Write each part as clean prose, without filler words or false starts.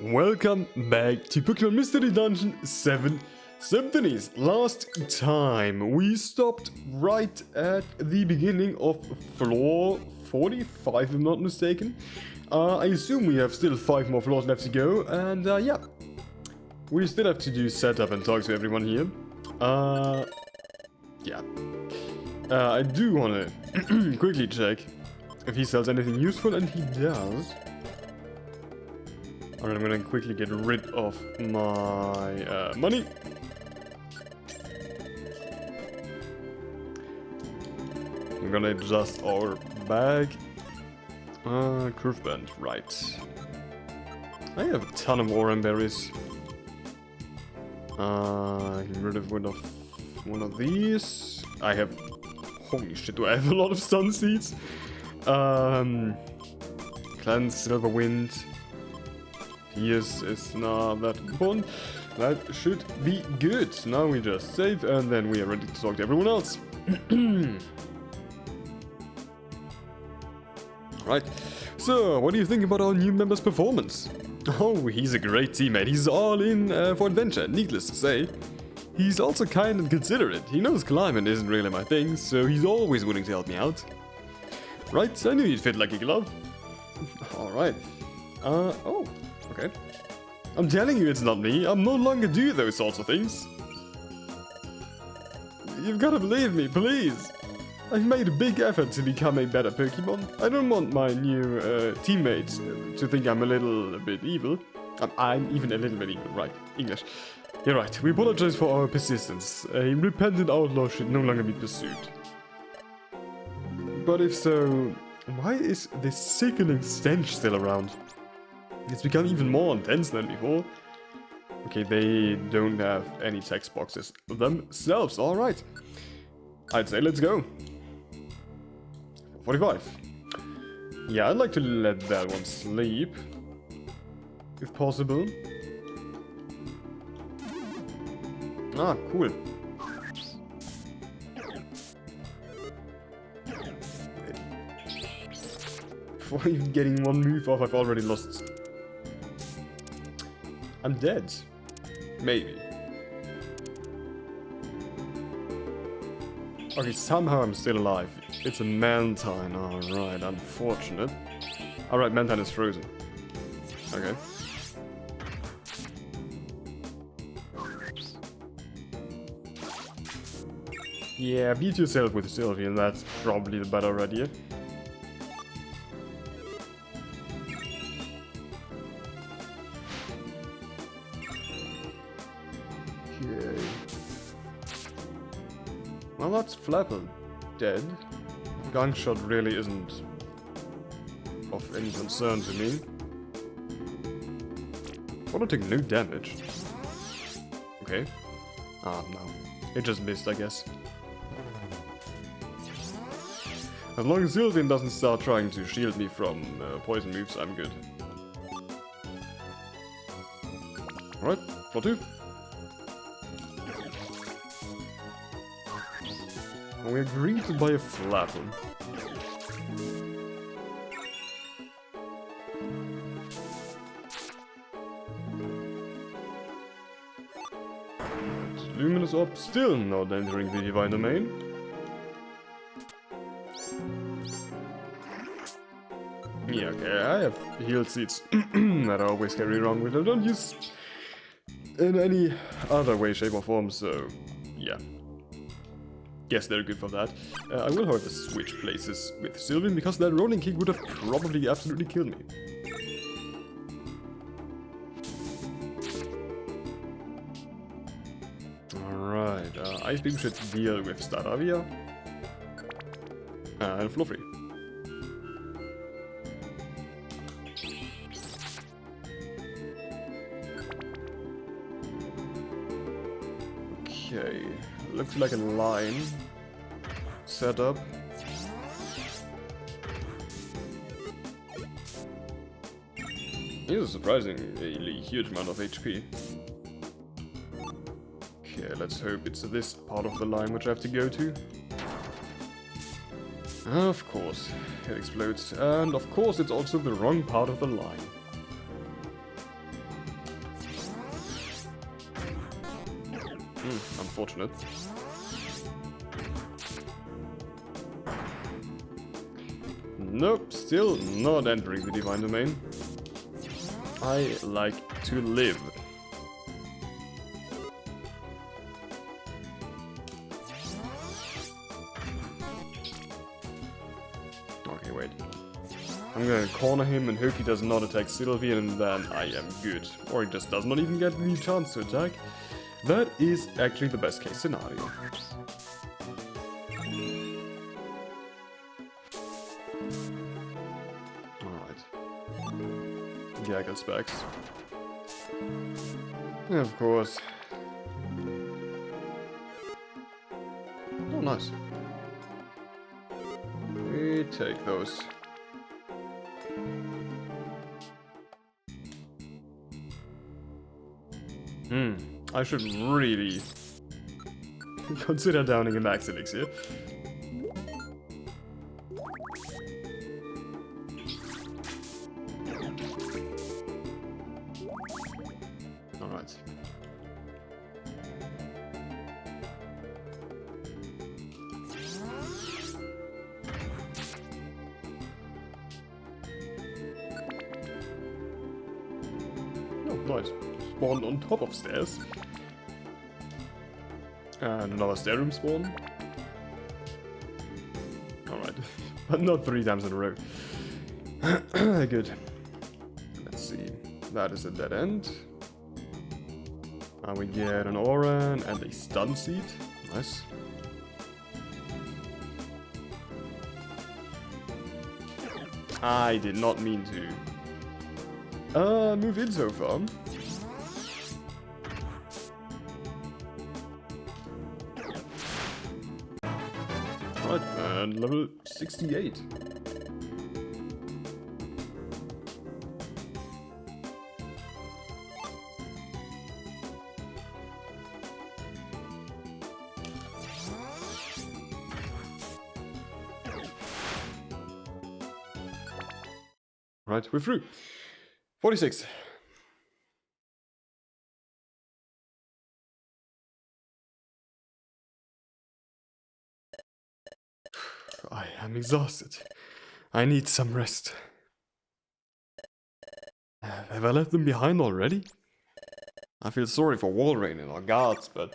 Welcome back to Pokémon Mystery Dungeon 7 Symphonies. Last time we stopped right at the beginning of floor 45, if I'm not mistaken. I assume we have still 5 more floors left to go, and yeah. We still have to do setup and talk to everyone here. Yeah. I do want to quickly check if he sells anything useful, and he does. Alright, I'm gonna quickly get rid of my money. I'm gonna adjust our bag. Curve band, right. I have a ton of orange berries. Get rid of one of these. I have... Holy shit, do I have a lot of sun seeds? Cleanse, Silver Wind. Yes, it's not that important. That should be good. Now we just save and then we are ready to talk to everyone else. Right. So, what do you think about our new member's performance? Oh, he's a great teammate. He's all in for adventure, needless to say. He's also kind and considerate. He knows climbing isn't really my thing, so he's always willing to help me out. Right, I knew he'd fit like a glove. Alright. Oh. Okay. I'm telling you it's not me. I'm no longer do those sorts of things. You've got to believe me, please. I've made a big effort to become a better Pokemon. I don't want my new teammates to think I'm a little bit evil. I'm even a little bit evil, right? English. You're right. We apologize for our persistence. A repentant outlaw should no longer be pursued. But if so, why is this sickening stench still around? It's become even more intense than before. Okay, they don't have any text boxes themselves. Alright. I'd say let's go. 45. Yeah, I'd like to let that one sleep. If possible. Ah, cool. Before even getting one move off, I've already lost. I'm dead. Maybe. Okay, somehow I'm still alive. It's a Mantine. Alright, unfortunate. Alright, Mantine is frozen. Okay. Yeah, beat yourself with Sylveon, that's probably the better idea. Okay. Well, that's Flapple dead. Gunshot really isn't of any concern to me. Wanna take no damage. Okay. Ah, no. It just missed, I guess. As long as Sylveon doesn't start trying to shield me from poison moves, I'm good. Alright, floor 2. We agreed to buy a Flapple. Luminous Orb still not entering the Divine Domain. Yeah, okay, I have healed seeds that I always carry around with. I don't use in any other way, shape or form, so yeah. Guess they're good for that. I will, however, switch places with Sylveon, because that rolling kick would have probably absolutely killed me. Alright, Ice Beam should deal with Staravia. And floor 3. Okay, looks like a line set up. He has a surprisingly huge amount of HP. Okay, let's hope it's this part of the line which I have to go to. Of course, it explodes. And of course it's also the wrong part of the line. Unfortunate. Nope, still not entering the Divine Domain. I like to live. Okay, wait. I'm gonna corner him and hope he does not attack Sylvian, and then I am good. Or he just does not even get the chance to attack. That is actually the best case scenario. Gaggle specs. Yeah, of course. Oh, nice. We take those. I should really consider downing a max elixir. Alright. Oh, nice. Spawn on top of stairs. And another stair room spawn. Alright. But not 3 times in a row. Good. Let's see. That is a dead end. We get an Oran and a stun seed. Nice. I did not mean to move in so far. Right, and level 68. Right, we're through. 46. I am exhausted. I need some rest. Have I left them behind already? I feel sorry for Walrein and our guards, but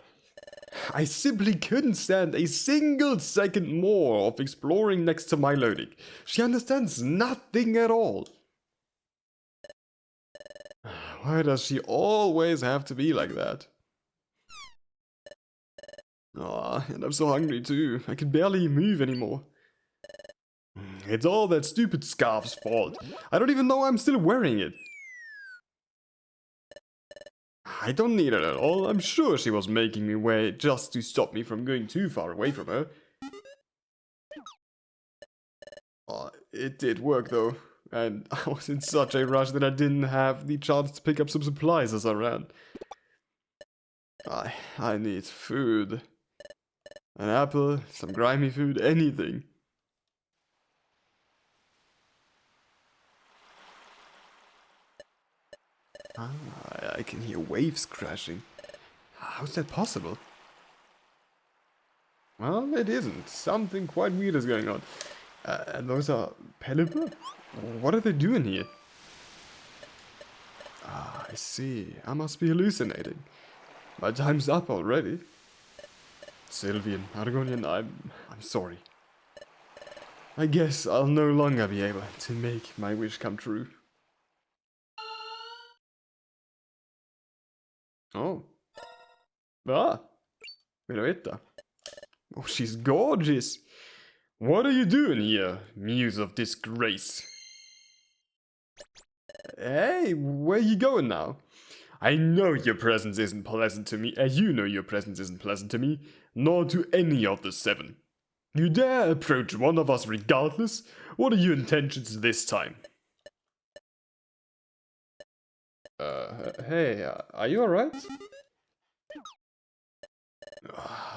I simply couldn't stand a single second more of exploring next to Mightyena. She understands nothing at all. Why does she always have to be like that? Ah, and I'm so hungry too. I can barely move anymore. It's all that stupid scarf's fault. I don't even know I'm still wearing it. I don't need it at all. I'm sure she was making me wear it just to stop me from going too far away from her. It did work though. And I was in such a rush that I didn't have the chance to pick up some supplies as I ran. I need food. An apple, some grimy food, anything. I can hear waves crashing. How's that possible? Well, it isn't. Something quite weird is going on. And those are Pelipper? What are they doing here? Ah, I see. I must be hallucinating. My time's up already. Sylvian, Argonian, I'm sorry. I guess I'll no longer be able to make my wish come true. Oh. Ah. Mightyena. Oh, she's gorgeous. What are you doing here, muse of disgrace? Hey, where you going now? I know your presence isn't pleasant to me, you know your presence isn't pleasant to me, nor to any of the 7. You dare approach one of us regardless? What are your intentions this time? Hey, are you alright?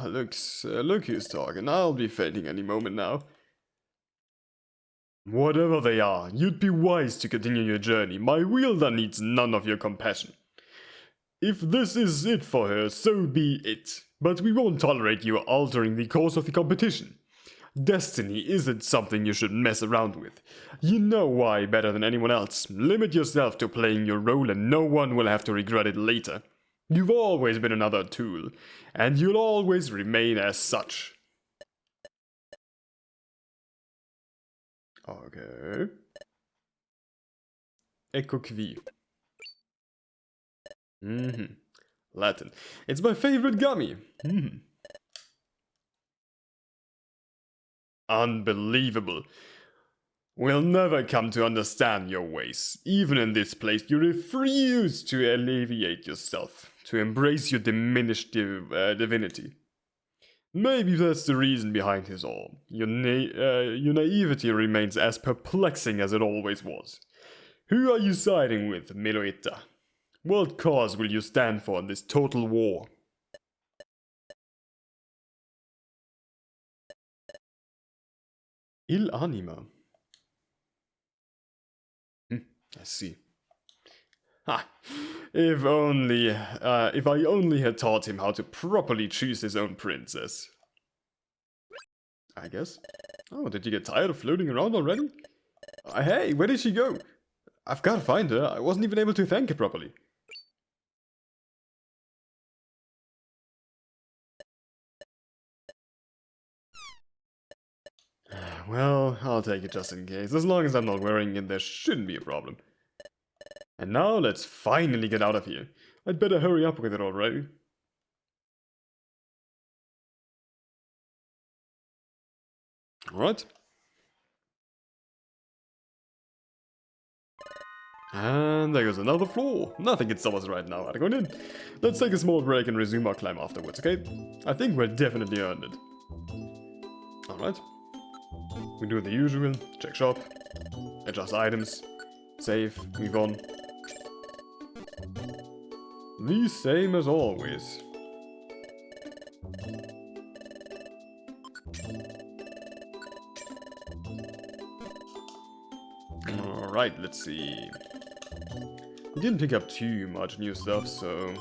Look who's talking. I'll be fainting any moment now. Whatever they are, you'd be wise to continue your journey. My wielder needs none of your compassion. If this is it for her, so be it. but we won't tolerate you altering the course of the competition. Destiny isn't something you should mess around with. You know why better than anyone else. Limit yourself to playing your role and no one will have to regret it later. You've always been another tool, and you'll always remain as such. Okay. Ecco qui. Latin. It's my favorite gummy. Unbelievable. We'll never come to understand your ways. Even in this place, you refuse to alleviate yourself, to embrace your diminished divinity. Maybe that's the reason behind this all. Your naivety remains as perplexing as it always was. Who are you siding with, Miroita? What cause will you stand for in this total war? Il anima. I see. Ha! If I only had taught him how to properly choose his own princess. I guess. Oh, did you get tired of floating around already? Hey, where did she go? I've got to find her. I wasn't even able to thank her properly. Well, I'll take it just in case. As long as I'm not wearing it, there shouldn't be a problem. And now let's finally get out of here. I'd better hurry up with it already. Alright. And there goes another floor. Nothing can stop us right now. Going in. Let's take a small break and resume our climb afterwards, okay? I think we're definitely earned it. Alright. We do the usual. Check shop. Adjust items. Save. Move on. The same as always. Alright, let's see. We didn't pick up too much new stuff, so...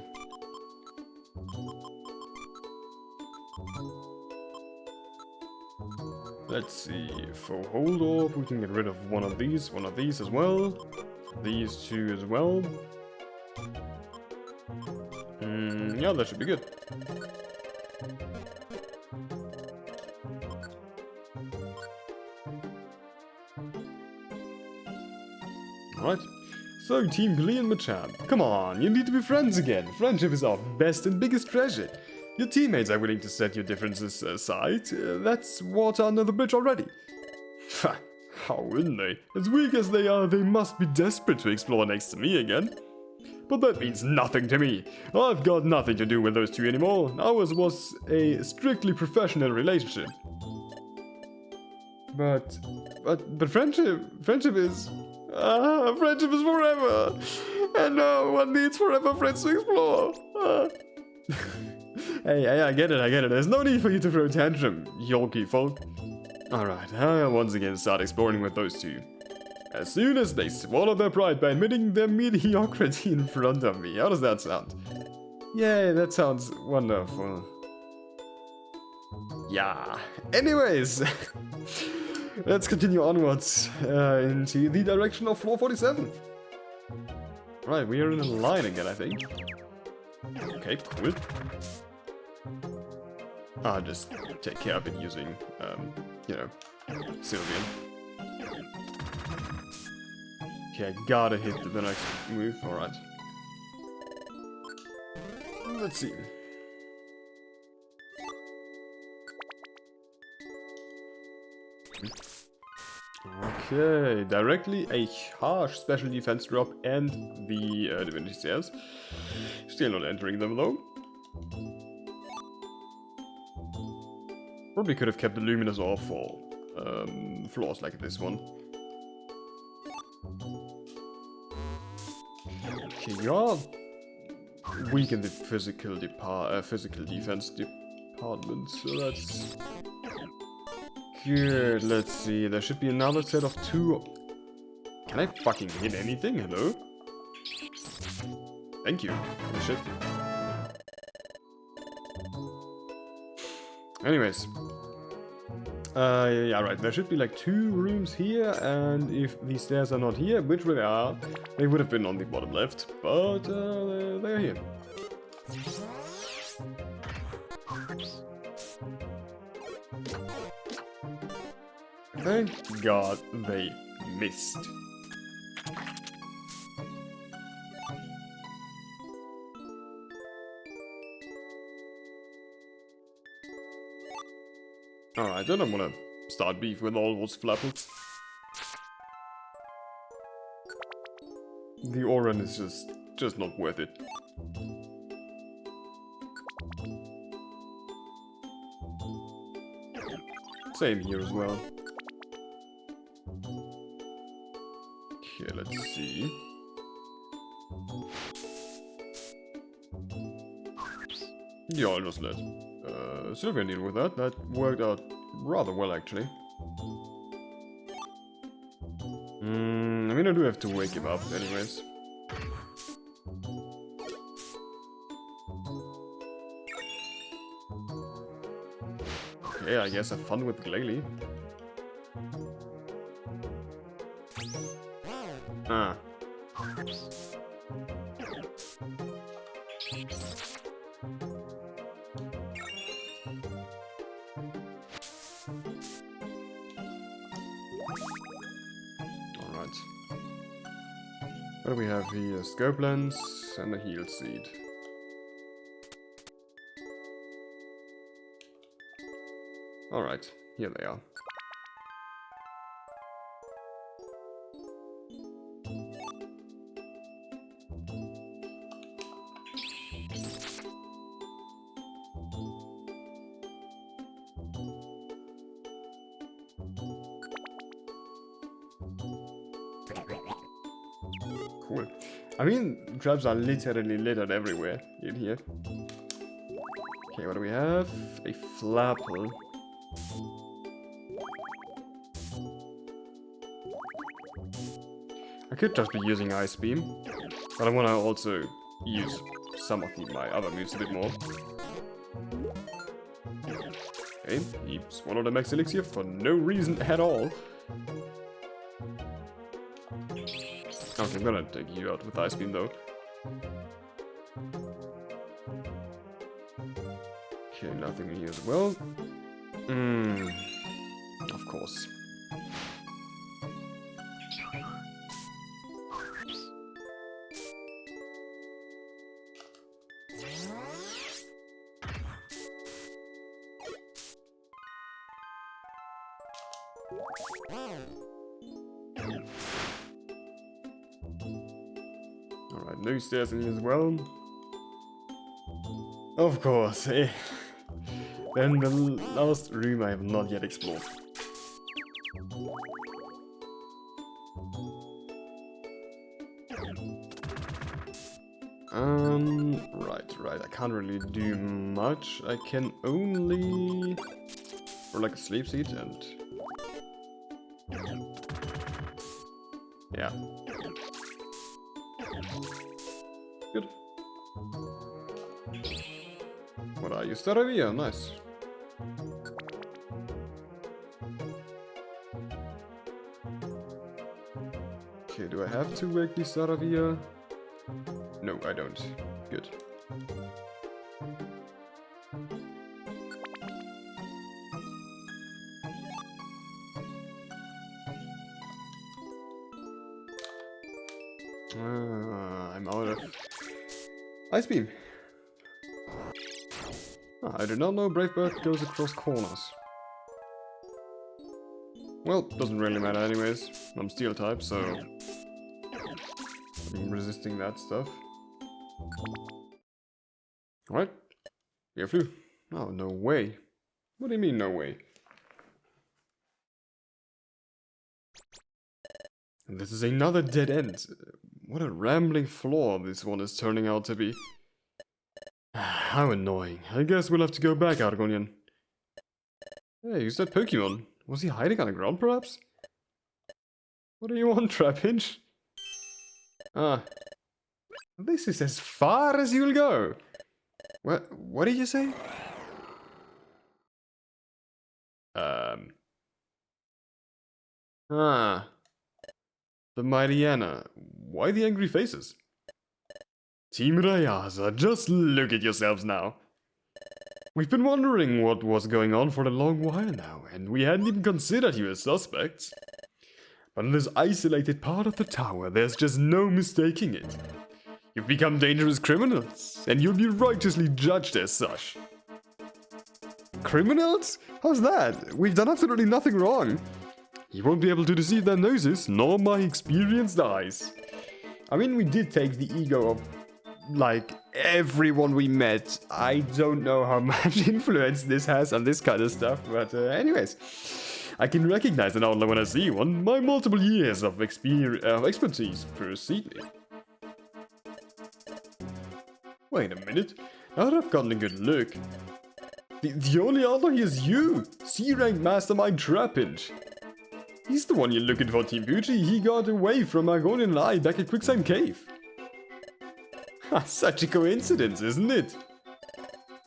Let's see, for hold up, we can get rid of one of these as well. These two as well. Yeah, that should be good. Alright. So, Team Glee and Machan, come on, you need to be friends again. Friendship is our best and biggest treasure. Your teammates are willing to set your differences aside. That's water under the bridge already. How wouldn't they? As weak as they are, they must be desperate to explore next to me again. But that means nothing to me. I've got nothing to do with those two anymore. Ours was a strictly professional relationship. But friendship is... friendship is forever. And no one needs forever friends to explore. Hey, I get it. There's no need for you to throw a tantrum, Yorkie folk. Alright, I'll once again start exploring with those two. As soon as they swallow their pride by admitting their mediocrity in front of me. How does that sound? Yay, that sounds wonderful. Yeah. Anyways, let's continue onwards into the direction of floor 47. Right, we are in a line again, I think. Okay, cool. I'll just take care of it using, you know, Sylvian. Okay, I gotta hit the next move, alright. Let's see. Okay, directly a harsh special defense drop and the divinity stairs. Still not entering them though. Probably could have kept the luminous off for floors like this one. Okay, you're weak in the physical defense department, so that's good. Let's see, there should be another set of two. Can I fucking hit anything? Hello? Thank you. Oh shit. Anyways. Yeah, right. There should be like 2 rooms here, and if these stairs are not here, which they are, they would have been on the bottom left, but they're here. Thank God they missed. Alright, I don't want to start beef with all those flappers. The Oran is just not worth it. Same here as well. Okay, let's see. Yeah, I'll just let Sylvia deal with that. That worked out rather well, actually. I mean, I do have to wake him up, anyways. Okay, I guess have fun with Glalie. Ah. Alright. What do we have here? Scope lens and a heal seed. Alright, here they are. Cool. I mean, traps are literally littered everywhere in here. Okay, what do we have? A flapple. I could just be using Ice Beam, but I want to also use some of my other moves a bit more. Okay, he swallowed a max elixir for no reason at all. Okay, I'm gonna take you out with Ice Beam though. Okay, nothing here as well. Of course. Alright, no stairs in here as well. Of course, eh. Then the last room I have not yet explored. Right, I can't really do much. I can only... or like a sleep seat and... yeah. Good. What are you? Staravia, nice. Okay, do I have to wake the Staravia? No, I don't. Good. I'm out of Ice Beam. I did not know Brave Bird goes across corners. Well, doesn't really matter anyways. I'm Steel type, so I'm resisting that stuff. Alright. Air flew. Oh, no way. What do you mean, no way? And this is another dead end. What a rambling floor this one is turning out to be. How annoying. I guess we'll have to go back, Argonian. Hey, who's that Pokémon? Was he hiding on the ground, perhaps? What do you want, Trapinch? Ah. This is as far as you'll go. What did you say? Ah. The Mightyena. Why the angry faces? Team Rayasa, just look at yourselves now. We've been wondering what was going on for a long while now, and we hadn't even considered you as suspects. But in this isolated part of the tower, there's just no mistaking it. You've become dangerous criminals, and you'll be righteously judged as such. Criminals? How's that? We've done absolutely nothing wrong. You won't be able to deceive their noses, nor my experienced eyes. I mean, we did take the ego of, like, everyone we met. I don't know how much influence this has on this kind of stuff, but anyways. I can recognize an outlaw when I see one. My multiple years of expertise precede me. Wait a minute. Now that I've gotten a good look. The only outlaw here is you, C-rank Mastermind Trapinch. He's the one you're looking for, Team Bucci. He got away from Argonian and I back at Quicksand Cave. Such a coincidence, isn't it?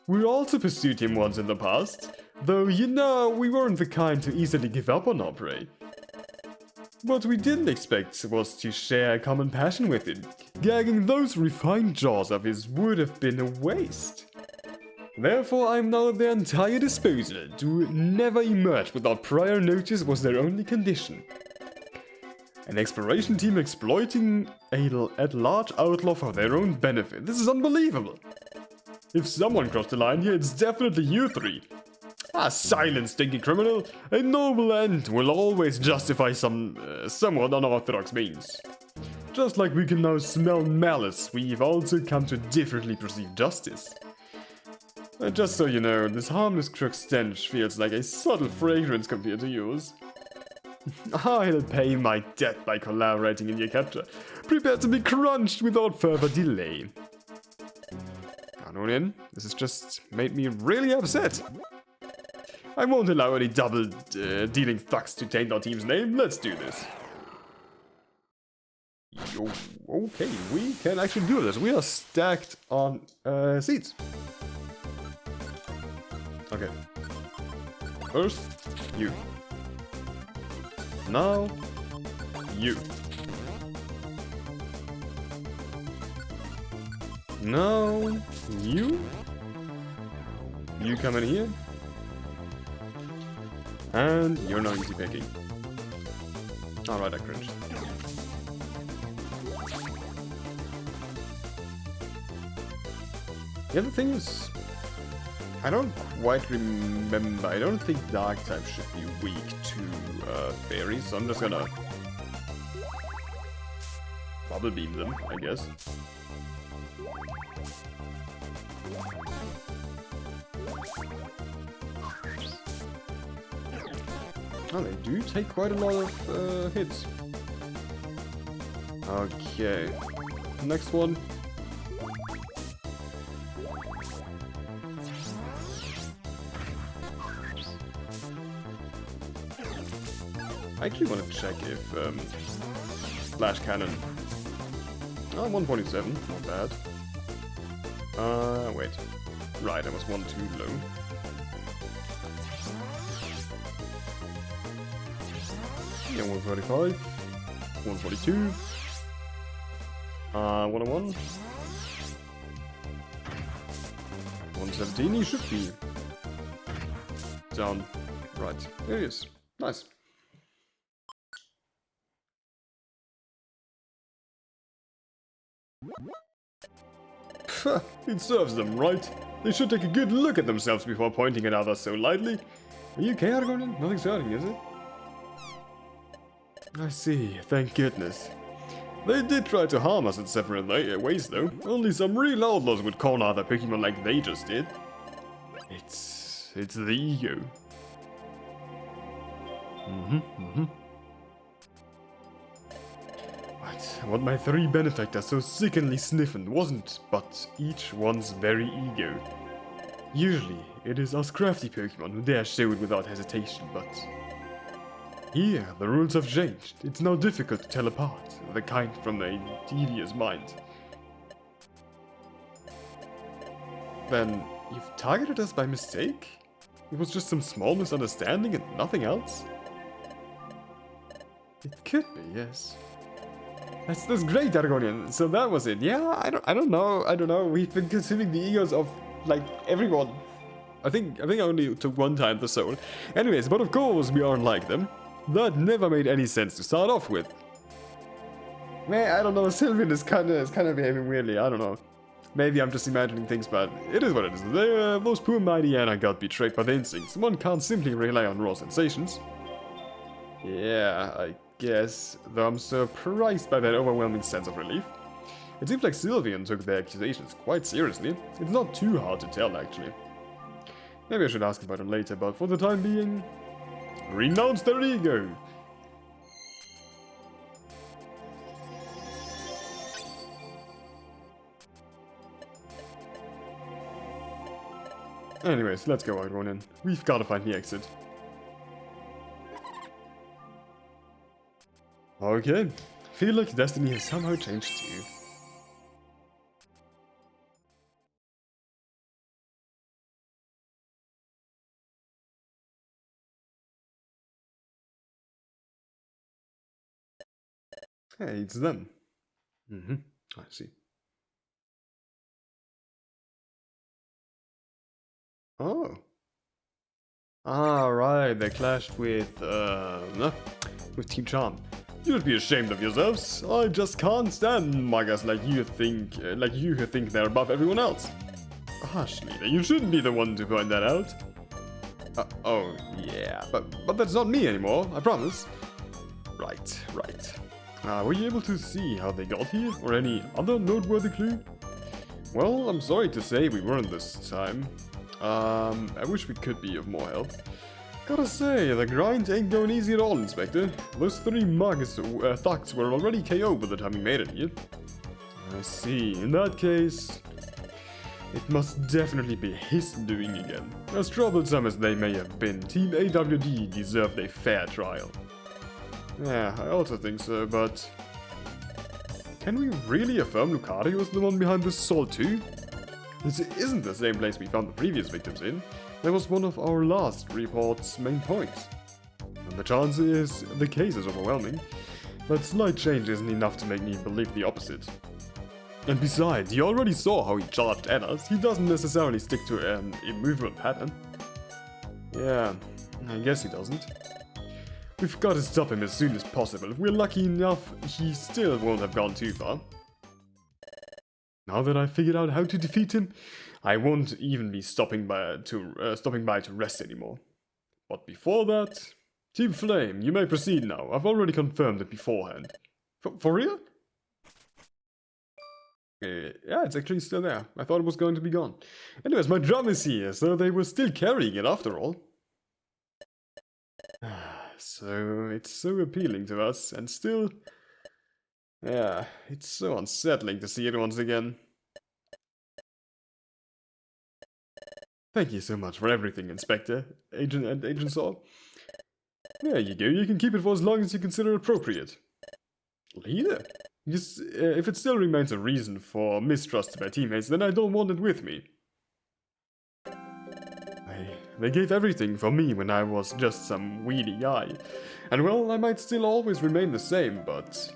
We also pursued him once in the past, though, you know, we weren't the kind to easily give up on our prey. What we didn't expect was to share a common passion with him. Gagging those refined jaws of his would have been a waste. Therefore, I'm now at their entire disposal. To never emerge without prior notice was their only condition. An exploration team exploiting a at-large outlaw for their own benefit. This is unbelievable. If someone crossed the line here, it's definitely you three. Silence, stinky criminal. A noble end will always justify some somewhat unorthodox means. Just like we can now smell malice, we've also come to differently perceive justice. Just so you know, this harmless crook stench feels like a subtle fragrance compared to yours. I'll pay my debt by collaborating in your capture. Prepare to be crunched without further delay. Argonian, this has just made me really upset. I won't allow any double-dealing thugs to taint our team's name. Let's do this. Yo, okay, we can actually do this. We are stacked on seats. Okay. First, you. Now, you. Now, you. You come in here. And you're not easy picking. Alright, I cringed. The other thing is, I don't quite remember. I don't think dark type should be weak to fairies, so I'm just gonna bubble beam them, I guess. Oh, they do take quite a lot of hits. Okay. Next one. I actually want to check if Splash Cannon. Oh, 147, not bad. Wait. Right, I was one too low. Yeah, 145, 142, 101, 117, he should be down. Right, there he is. Nice. It serves them right. They should take a good look at themselves before pointing at others so lightly. Are you okay, Argonian? Nothing's hurting, is it? I see, thank goodness. They did try to harm us in several ways though. Only some real outlaws would corner other Pokémon like they just did. It's the ego. What my three benefactors so sickeningly sniffed wasn't but each one's very ego. Usually, it is us crafty Pokémon who dare show it without hesitation, but here, the rules have changed. It's now difficult to tell apart the kind from a devious mind. Then, you've targeted us by mistake? It was just some small misunderstanding and nothing else? It could be, yes. That's great, Argonian. So that was it. Yeah, I don't know. We've been considering the egos of like everyone. I think I only took one time the soul. Anyways, but of course we aren't like them. That never made any sense to start off with. Man, I don't know. Sylvian is kind of behaving weirdly. I don't know. Maybe I'm just imagining things, but it is what it is. Those poor Mightyena got betrayed by the instincts. One can't simply rely on raw sensations. Yeah, I guess, though I'm surprised by that overwhelming sense of relief. It seems like Sylvian took their accusations quite seriously. It's not too hard to tell, actually. Maybe I should ask about it later, but for the time being... renounce their ego! Anyways, let's go out, Ronin. We've got to find the exit. Okay. Feel like destiny has somehow changed too. Hey, it's them. I see. Oh. Ah, right, they clashed with Team Charm. You'd be ashamed of yourselves. I just can't stand muggers like you who think they're above everyone else. Hush, leader, you shouldn't be the one to point that out. Oh, yeah, but that's not me anymore, I promise. Right. Were you able to see how they got here, or any other noteworthy clue? Well, I'm sorry to say we weren't this time. I wish we could be of more help. Gotta say, the grind ain't going easy at all, Inspector. Those 3 thugs were already KO'd by the time we made it here. I see. In that case, it must definitely be his doing again. As troublesome as they may have been, Team AWD deserved a fair trial. Yeah, I also think so, but... can we really affirm Lucario was the one behind this assault too? This isn't the same place we found the previous victims in. That was one of our last report's main points. And the chances, the case is overwhelming. That slight change isn't enough to make me believe the opposite. And besides, you already saw how he charged at us. He doesn't necessarily stick to an immovable pattern. Yeah, I guess he doesn't. We've got to stop him as soon as possible. If we're lucky enough, he still won't have gone too far. Now that I've figured out how to defeat him, I won't even be stopping by to rest anymore. But before that, Team Flame, you may proceed now. I've already confirmed it beforehand. For real? Yeah, it's actually still there. I thought it was going to be gone. Anyways, my drum is here, so they were still carrying it after all. So, it's so appealing to us, and still... yeah, it's so unsettling to see it once again. Thank you so much for everything, Inspector, Agent Saw. There you go, you can keep it for as long as you consider appropriate. Leader? Just, if it still remains a reason for mistrust of my teammates, then I don't want it with me. They gave everything for me when I was just some weedy guy. And well, I might still always remain the same, but...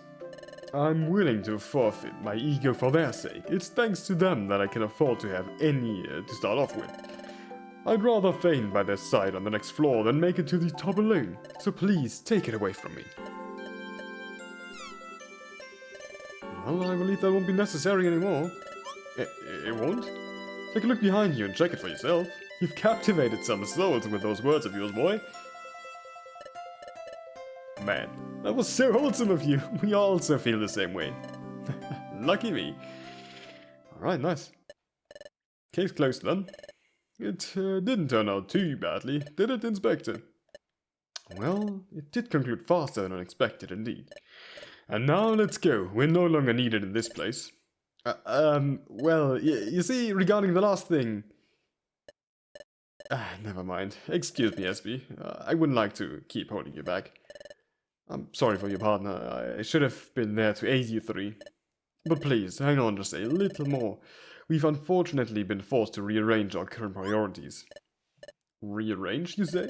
I'm willing to forfeit my ego for their sake. It's thanks to them that I can afford to have any to start off with. I'd rather faint by their side on the next floor than make it to the top alone. So please, take it away from me. Well, I believe that won't be necessary anymore. It won't? Take a look behind you and check it for yourself. You've captivated some souls with those words of yours, boy. Man, that was so wholesome of you. We also feel the same way. Lucky me. Alright, nice. Case closed then. It didn't turn out too badly, did it, Inspector? Well, it did conclude faster than expected indeed. And now let's go. We're no longer needed in this place. Well, you see, regarding the last thing... never mind. Excuse me, SB. I wouldn't like to keep holding you back. I'm sorry for your partner. I should have been there to aid you 3. But please, hang on just a little more. We've unfortunately been forced to rearrange our current priorities. Rearrange, you say?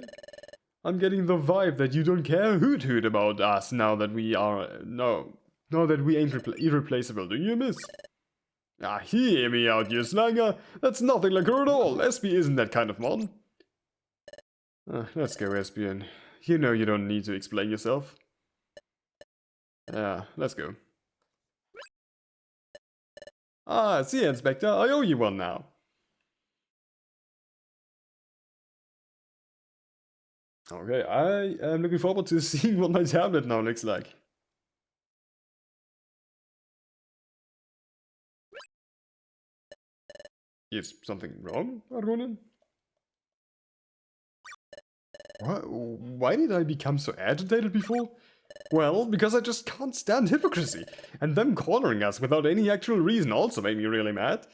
I'm getting the vibe that you don't care a hoot about us now that we are... No, that we ain't irreplaceable, do you, miss? Ah, hear me out, you slanger. That's nothing like her at all. SB isn't that kind of mon. Let's go, SBN. You know you don't need to explain yourself. Let's go. Ah, see ya, Inspector. I owe you one now. Okay, I am looking forward to seeing what my tablet now looks like. Is something wrong, Argonin? Why did I become so agitated before? Well, because I just can't stand hypocrisy, and them cornering us without any actual reason also made me really mad.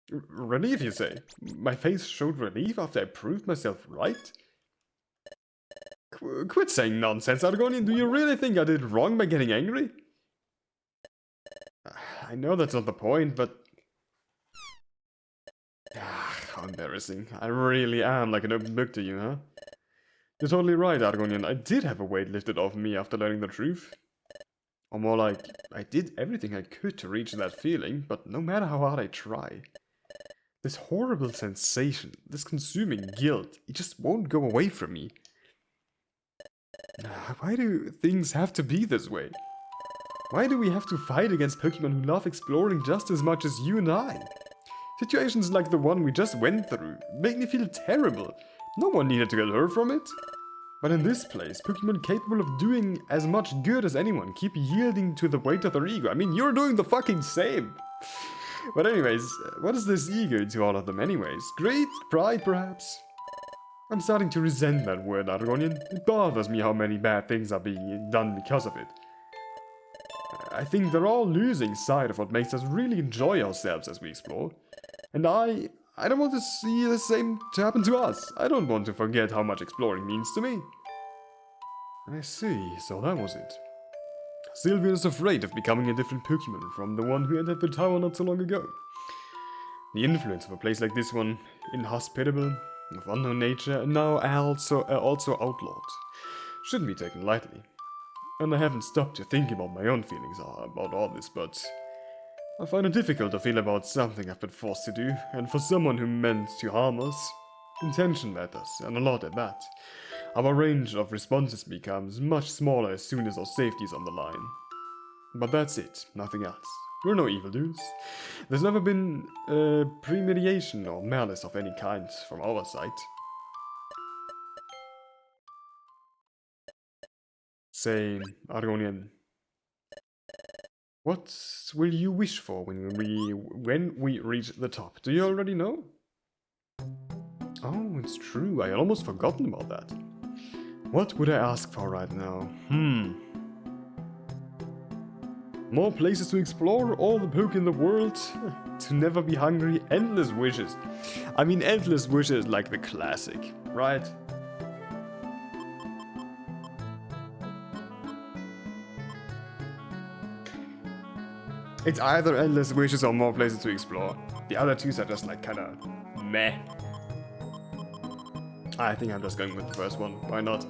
Relief, you say? My face showed relief after I proved myself right? Quit saying nonsense, Argonian. Do you really think I did wrong by getting angry? I know that's not the point, but... How embarrassing. I really am like an open book to you, huh? You're totally right, Argonian. I did have a weight lifted off me after learning the truth. Or more like, I did everything I could to reach that feeling, but no matter how hard I try, this horrible sensation, this consuming guilt, it just won't go away from me. Why do things have to be this way? Why do we have to fight against Pokemon who love exploring just as much as you and I? Situations like the one we just went through make me feel terrible. No one needed to get hurt from it. But in this place, Pokemon capable of doing as much good as anyone keep yielding to the weight of their ego. I mean, you're doing the fucking same. But anyways, what is this ego to all of them anyways? Greed? Pride, perhaps? I'm starting to resent that word, Argonian. It bothers me how many bad things are being done because of it. I think they're all losing sight of what makes us really enjoy ourselves as we explore. And I don't want to see the same to happen to us. I don't want to forget how much exploring means to me. I see, so that was it. Sylvian is afraid of becoming a different Pokemon from the one who entered the tower not so long ago. The influence of a place like this one, inhospitable, of unknown nature, and now also outlawed, shouldn't be taken lightly. And I haven't stopped to think about my own feelings about all this, but I find it difficult to feel about something I've been forced to do, and for someone who meant to harm us, intention matters, and a lot at that. Our range of responses becomes much smaller as soon as our safety is on the line. But that's it, nothing else. We're no evildoers. There's never been premeditation or malice of any kind from our side. Say, Argonian, what will you wish for when we reach the top? Do you already know? Oh, it's true. I had almost forgotten about that. What would I ask for right now? More places to explore, all the poke in the world, to never be hungry, endless wishes. I mean, endless wishes like the classic, right? It's either endless wishes or more places to explore. The other two are just like kinda meh. I think I'm just going with the first one, why not?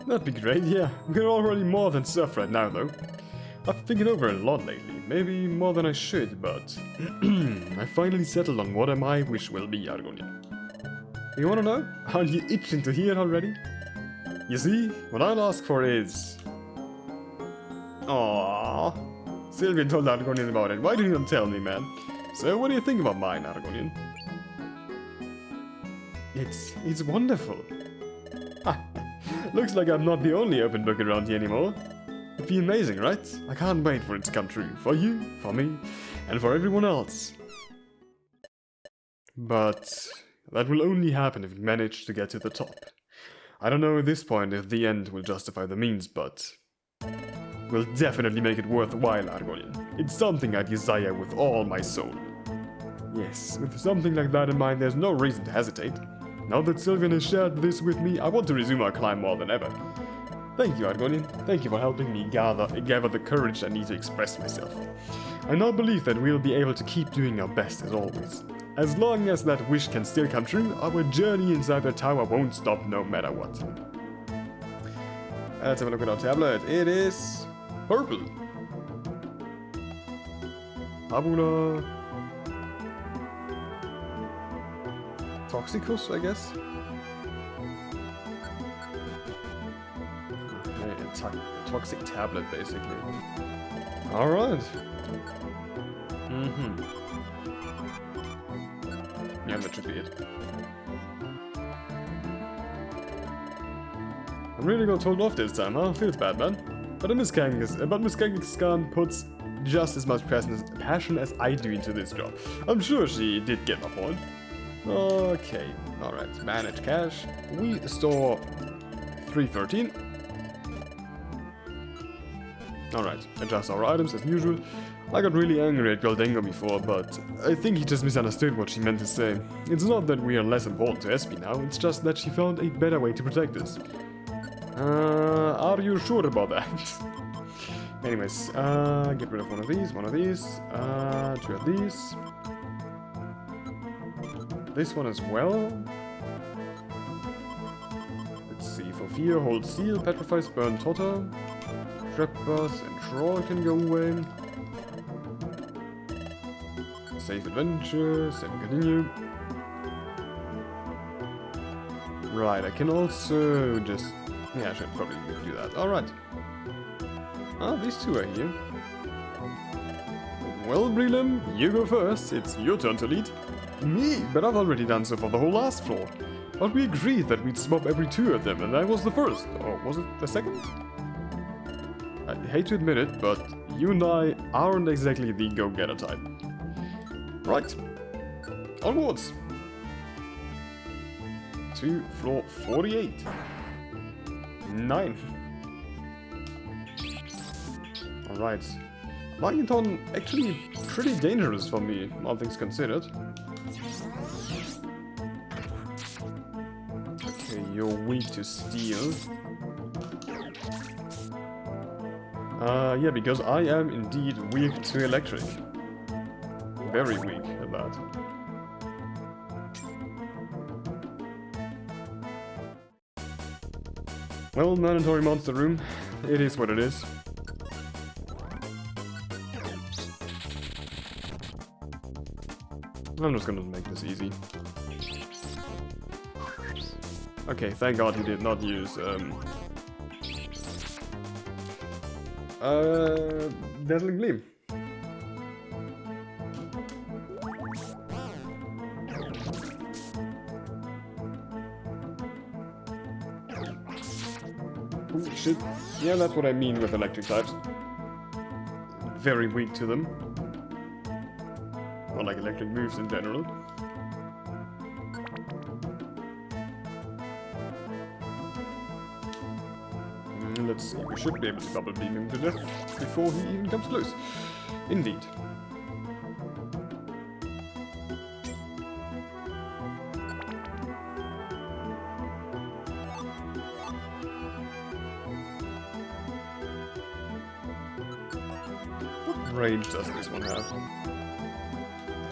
That'd be great, yeah. We're already more than surf right now, though. I've thinking over a lot lately, maybe more than I should, but I finally settled on what my wish will be, Argonian. You wanna know? Aren't you itching to hear already? You see, what I'll ask for is... Aww. Sylvian told Argonian about it, why didn't you tell me, man? So what do you think about mine, Argonian? It's wonderful. Looks like I'm not the only open book around here anymore. It'd be amazing, right? I can't wait for it to come true. For you, for me, and for everyone else. But that will only happen if we manage to get to the top. I don't know at this point if the end will justify the means, but... we'll definitely make it worthwhile, Argonian. It's something I desire with all my soul. Yes, with something like that in mind, there's no reason to hesitate. Now that Sylvian has shared this with me, I want to resume our climb more than ever. Thank you, Argonian. Thank you for helping me gather the courage I need to express myself. I now believe that we'll be able to keep doing our best as always. As long as that wish can still come true, our journey inside the tower won't stop no matter what. Let's have a look at our tablet. It is purple. Abula. Toxicus, I guess. Okay, a toxic tablet, basically. Alright. Yeah, that should be it. I'm really got told off this time, huh? Feels bad, man. But Miss Kangaskhan puts just as much passion as I do into this job. I'm sure she did get my point. Okay, alright. Manage cash. We store 313. Alright, adjust our items as usual. I got really angry at Goldengo before, but I think he just misunderstood what she meant to say. It's not that we are less important to Espy now, it's just that she found a better way to protect us. Are you sure about that? Anyways, get rid of one of these, two of these. This one as well. Let's see, for fear, hold seal, petrifies, burn, totter. Trappers and troll can go away. Save adventure, save and continue. Right, I can also just... yeah, I should probably do that. Alright. Ah, these two are here. Well, Brelam, you go first. It's your turn to lead. Me? But I've already done so for the whole last floor. But we agreed that we'd swap every 2 of them, and I was the first. Or was it the second? I hate to admit it, but you and I aren't exactly the go-getter type. Right. Onwards. To floor 48. 9. Alright. Magneton actually pretty dangerous for me, all things considered. Okay, you're weak to steel. Yeah, because I am indeed weak to electric. Very weak at that. Well, mandatory monster room. It is what it is. I'm just gonna make this easy. Okay, thank God he did not use, Dazzling Gleam. Ooh, shit. Yeah, that's what I mean with electric types. Very weak to them. Or like electric moves in general. Let's see, we should be able to double beam him to death before he even comes close. Indeed. What range does this one have?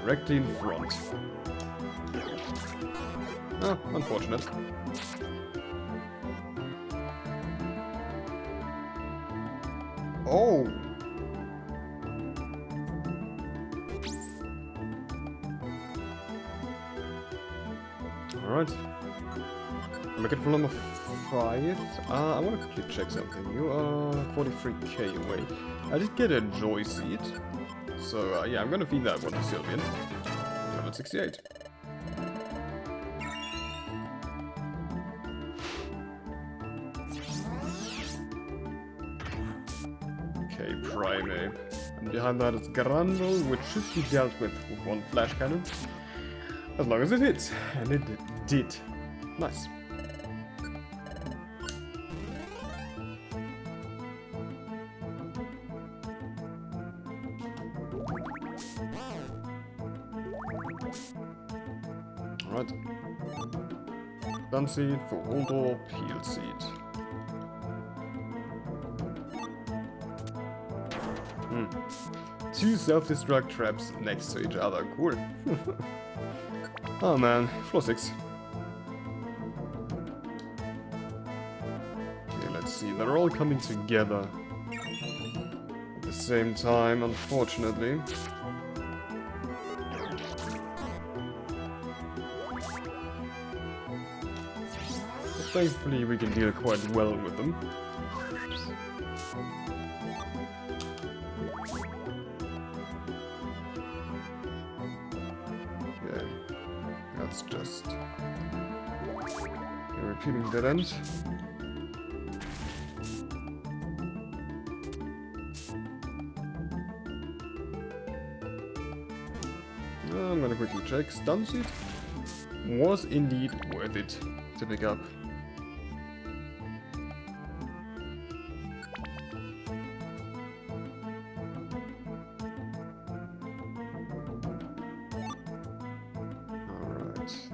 Directly in front. Ah, unfortunate. Oh! Alright. Make it for number 5. I want to quickly check something. You are 43k away. I did get a joy seed. So, yeah, I'm gonna feed that one to Sylvian. Level 68. Okay, Primeape. And behind that is Grundle, which should be dealt with one flash cannon. As long as it hits. And it did. Nice. Alright. Stun Seed for Holdor, Peel Seed. 2 self-destruct traps next to each other. Cool. Oh man, floor 6. Okay, let's see. They're all coming together at the same time, unfortunately. But thankfully, we can deal quite well with them. That's just a repeating dead end. I'm gonna quickly check. Stun seed was indeed worth it to pick up.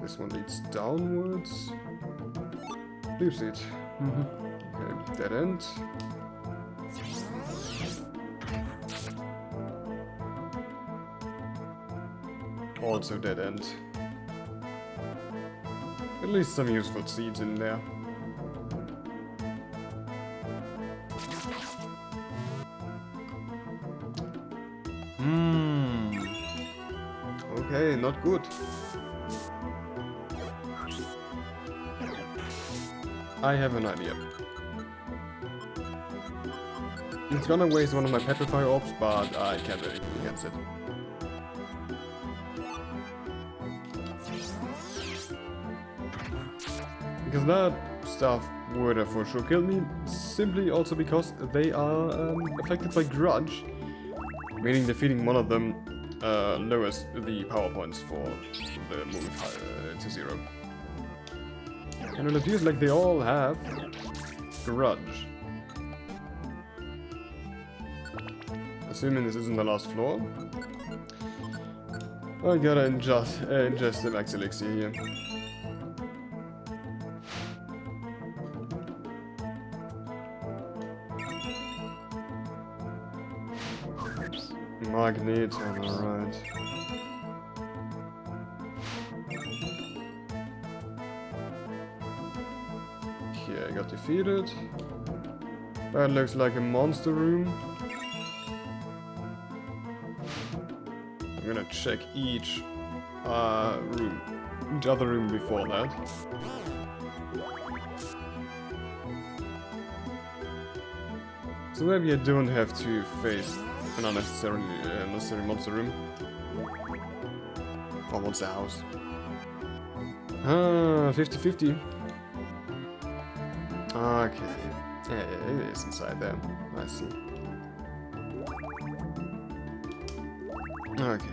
This one leads downwards. Leaves it. Okay, dead end. Also dead end. At least some useful seeds in there. Okay, not good. I have an idea. It's gonna waste one of my Petrify orbs, but I can't do anything against it. Because that stuff would have for sure killed me, simply also because they are affected by Grudge, meaning defeating one of them lowers the power points for the move to 0. And it appears like they all have Grudge. Assuming this isn't the last floor. I gotta ingest the Max Elixir here. Magnet, alright. Okay, I got defeated. That looks like a monster room. I'm gonna check each room, each other room before that. So maybe I don't have to face an unnecessary monster room. Or monster house. 50-50. Okay. Yeah, it is inside there. I see. Okay.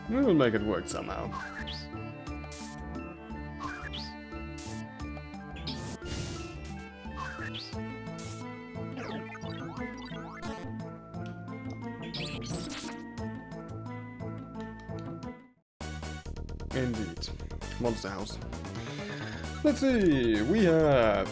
We'll make it work somehow. Indeed. Monster house. Let's see. We have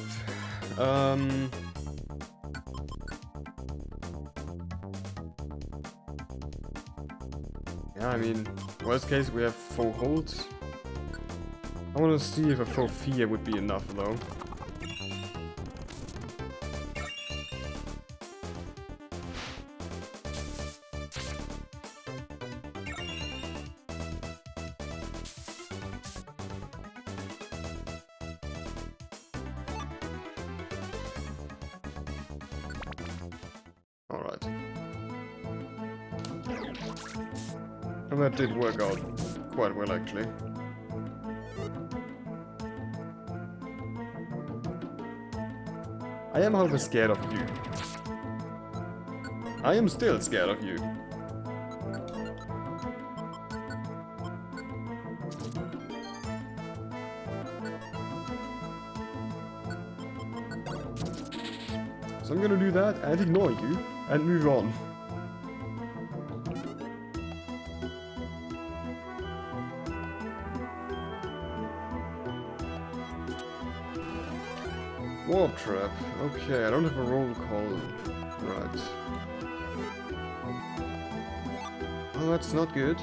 yeah, I mean, worst case we have 4 holds. I want to see if a 4 fear would be enough though. Alright. And that did work out quite well actually. I am however scared of you. I am still scared of you. So I'm gonna do that and ignore you and move on. Warp trap. Okay, I don't have a roll call. Right. Well, that's not good.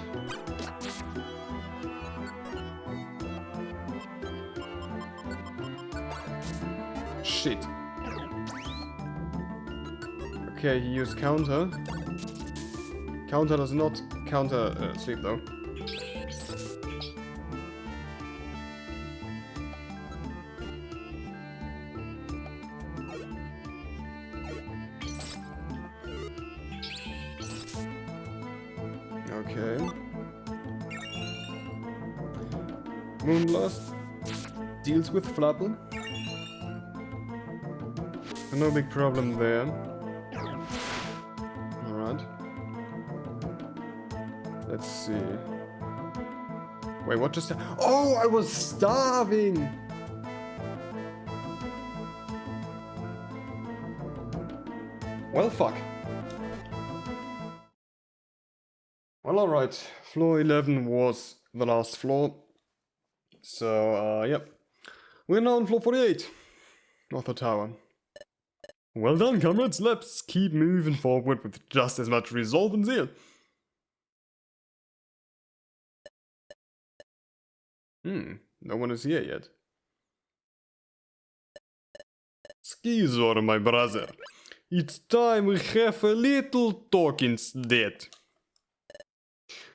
Shit. Okay, he used counter. Counter does not counter sleep though. Okay. Moonblast deals with Flapple. No big problem there. Alright. Let's see. Wait, what just happened? Oh, I was starving! Well, fuck. Well, alright. Floor 11 was the last floor. So, yep. We're now on floor 48 of the tower. Well done, comrades. Let's keep moving forward with just as much resolve and zeal. No one is here yet. Skizor, my brother. It's time we have a little talk instead.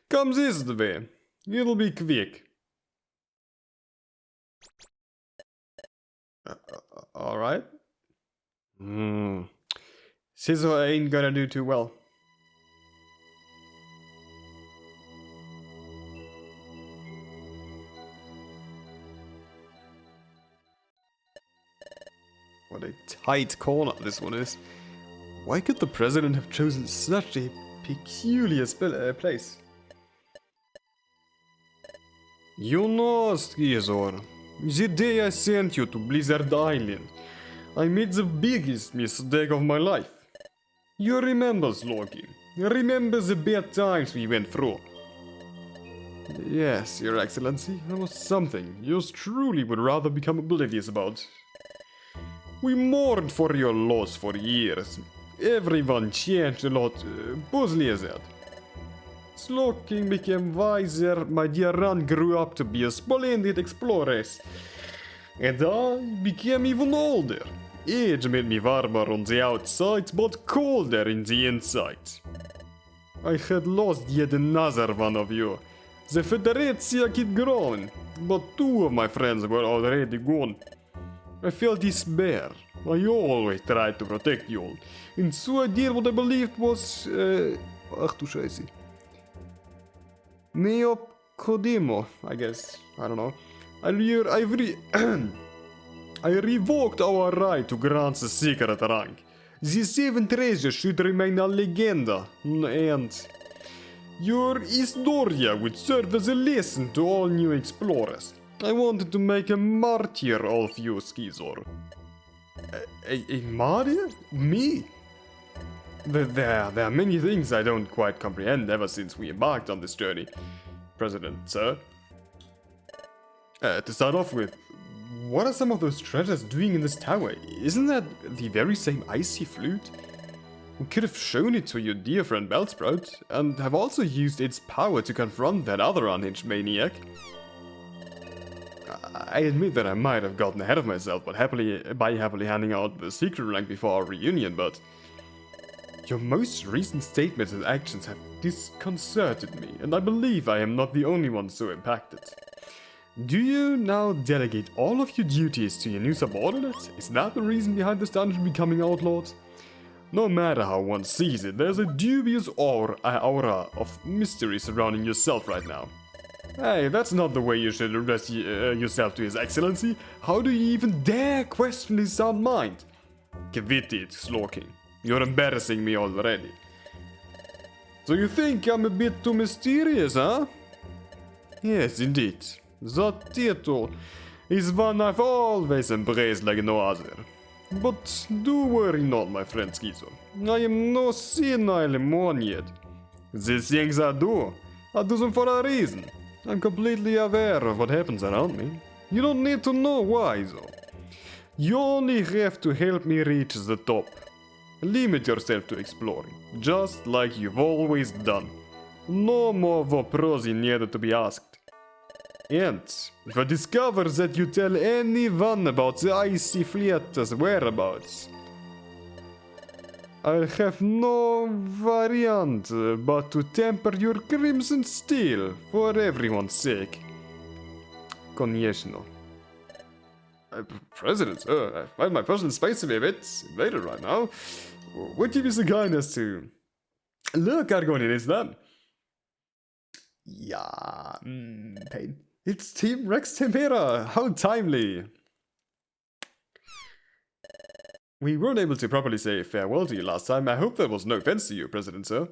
Come this way. It'll be quick. Alright. Scizor ain't gonna do too well. What a tight corner this one is. Why could the president have chosen such a peculiar place? You know, Scizor, the day I sent you to Blizzard Island, I made the biggest mistake of my life. You remember, Sloki? Remember the bad times we went through? Yes, Your Excellency, there was something yours truly would rather become oblivious about. We mourned for your loss for years. Everyone changed a lot, puzzling that. Sloking became wiser, my dear Ran grew up to be a splendid explorer. And I became even older. Age made me warmer on the outside, but colder in the inside. I had lost yet another one of you. The Federation kept growing, but two of my friends were already gone. I felt despair. I always tried to protect you all, and so I did what I believed was, ach du Scheiße. Neopkodemo, I guess. I don't know. I revoked our right to grant the secret rank. The 7 treasures should remain a legenda, and your Historia would serve as a lesson to all new explorers. I wanted to make a martyr of you, Scizor. A martyr? Me? There are many things I don't quite comprehend ever since we embarked on this journey, President, sir. To start off with, what are some of those treasures doing in this tower? Isn't that the very same icy flute? We could have shown it to your dear friend Bellsprout, and have also used its power to confront that other unhinged maniac. I admit that I might have gotten ahead of myself by happily handing out the secret rank before our reunion, but your most recent statements and actions have disconcerted me, and I believe I am not the only one so impacted. Do you now delegate all of your duties to your new subordinates? Is that the reason behind this dungeon becoming outlawed? No matter how one sees it, there's a dubious aura of mystery surrounding yourself right now. Hey, that's not the way you should address yourself to His Excellency. How do you even dare question his sound mind? Quit it, Slorking. You're embarrassing me already. So you think I'm a bit too mysterious, huh? Yes, indeed. That title is one I've always embraced like no other. But do worry not, my friend Scizor. I am no senile mon yet. The things I do them for a reason. I'm completely aware of what happens around me. You don't need to know why, though. You only have to help me reach the top. Limit yourself to exploring, just like you've always done. No more вопросы needed to be asked. And if I discover that you tell anyone about the icy fleet's whereabouts, I'll have no variant but to temper your crimson steel for everyone's sake. Конечно. President, sir, I find my personal space to be a bit invaded right now. Would you be so kind as to... Look, Argonian, it's them. Yeah, pain. It's Team Rex Tempera, how timely. We weren't able to properly say farewell to you last time. I hope that was no offense to you, President, sir.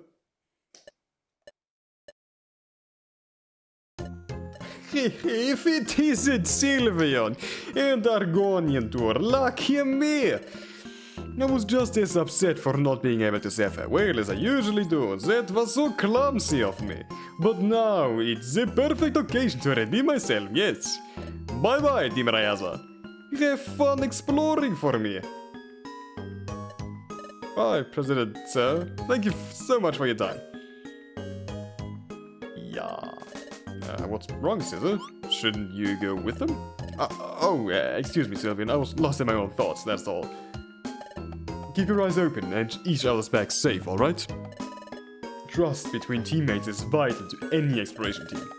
If it isn't Sylveon and Argonian tour, lucky me! I was just as upset for not being able to say farewell as I usually do. That was so clumsy of me. But now it's the perfect occasion to redeem myself, yes. Bye bye, Team Rayaza. Have fun exploring for me. Bye, President, sir. Thank you so much for your time. Yeah. What's wrong, Scissor? Shouldn't you go with them? Excuse me, Sylveon. I was lost in my own thoughts, that's all. Keep your eyes open and each other's back safe, alright? Trust between teammates is vital to any exploration team.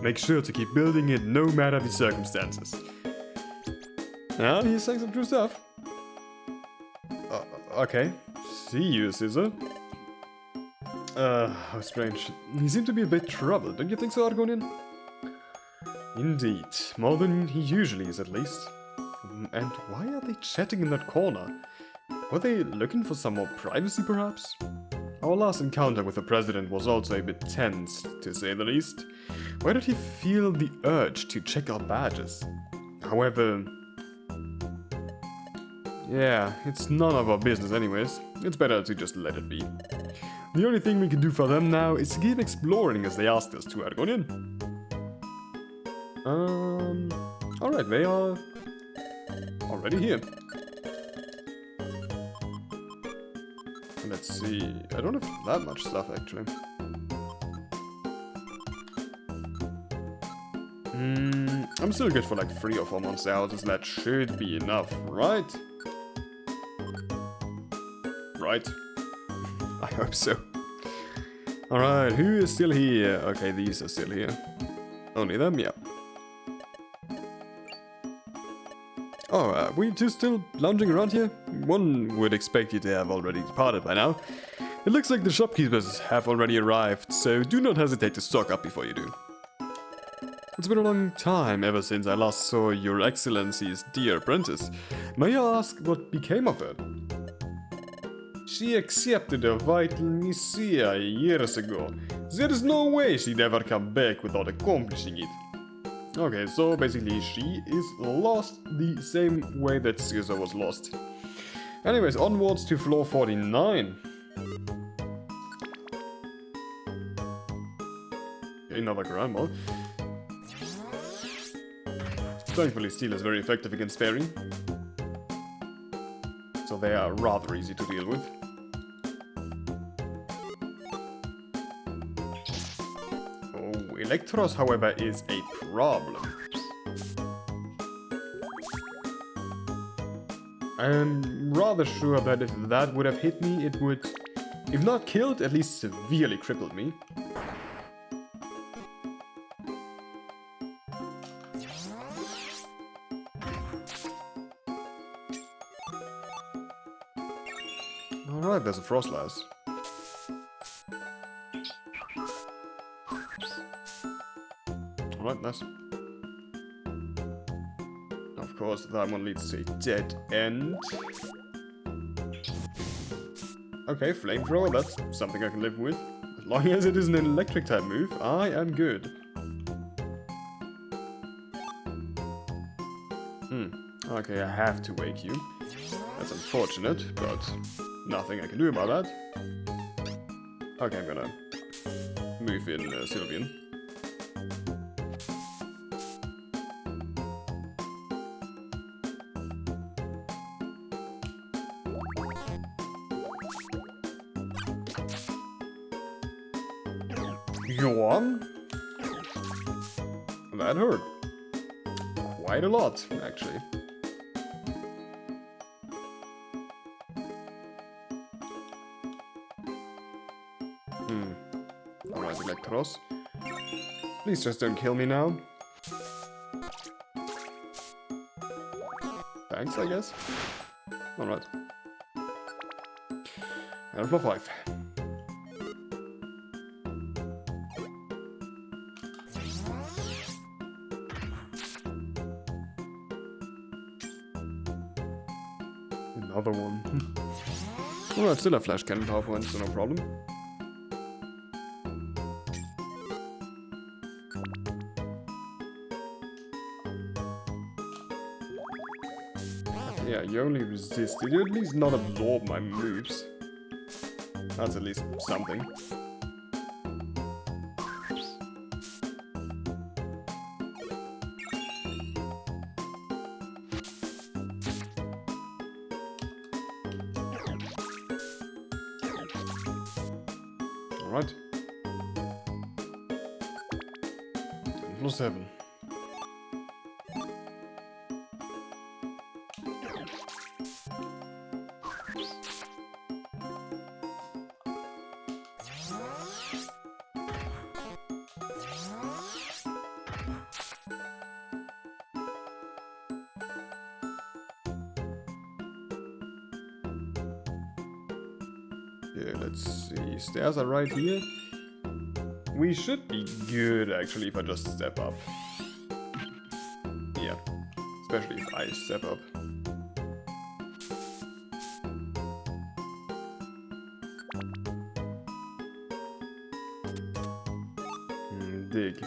Make sure to keep building it no matter the circumstances. And he's saying some true stuff. Okay. See you, Scissor. How strange. He seemed to be a bit troubled, don't you think so, Argonian? Indeed. More than he usually is, at least. And why are they chatting in that corner? Were they looking for some more privacy, perhaps? Our last encounter with the President was also a bit tense, to say the least. Why did he feel the urge to check our badges? However... yeah, it's none of our business anyways. It's better to just let it be. The only thing we can do for them now is to keep exploring as they asked us to, Argonian. Alright, they are... already here. Let's see, I don't have that much stuff actually. I'm still good for like 3 or 4 months out, so that should be enough, right? Right? I hope so. Alright, who is still here? Okay, these are still here. Only them, yeah. Oh, we two still lounging around here? One would expect you to have already departed by now. It looks like the shopkeepers have already arrived, so do not hesitate to stock up before you do. It's been a long time ever since I last saw Your Excellency's dear apprentice. May I ask what became of her? She accepted a vital messiah years ago. There is no way she'd ever come back without accomplishing it. Okay, so basically she is lost the same way that Caesar was lost. Anyways, onwards to floor 49. Another grandma. Thankfully, steel is very effective against fairy. So they are rather easy to deal with. Oh, Electros, however, is a problem. I'm rather sure that if that would have hit me, it would, if not killed, at least severely crippled me. Alright, there's a Frostlass. Alright, nice. Of course, that one leads to a dead end. Okay, Flamethrower, that's something I can live with. As long as it is an electric type move, I am good. Okay, I have to wake you. That's unfortunate, but nothing I can do about that. Okay, I'm gonna move in Sylveon. Go on. That hurt. Quite a lot, actually. Alright, Electros. Please just don't kill me now. Thanks, I guess. Alright. And floor 5. Another one. Alright, still a flash cannon power point, so no problem. Yeah, you only resist. Did you at least not absorb my moves? That's at least something. Alright. Plus 7. Okay, let's see. Stairs are right here. We should be good, actually, if I just step up. Yeah. Especially if I step up. Dig.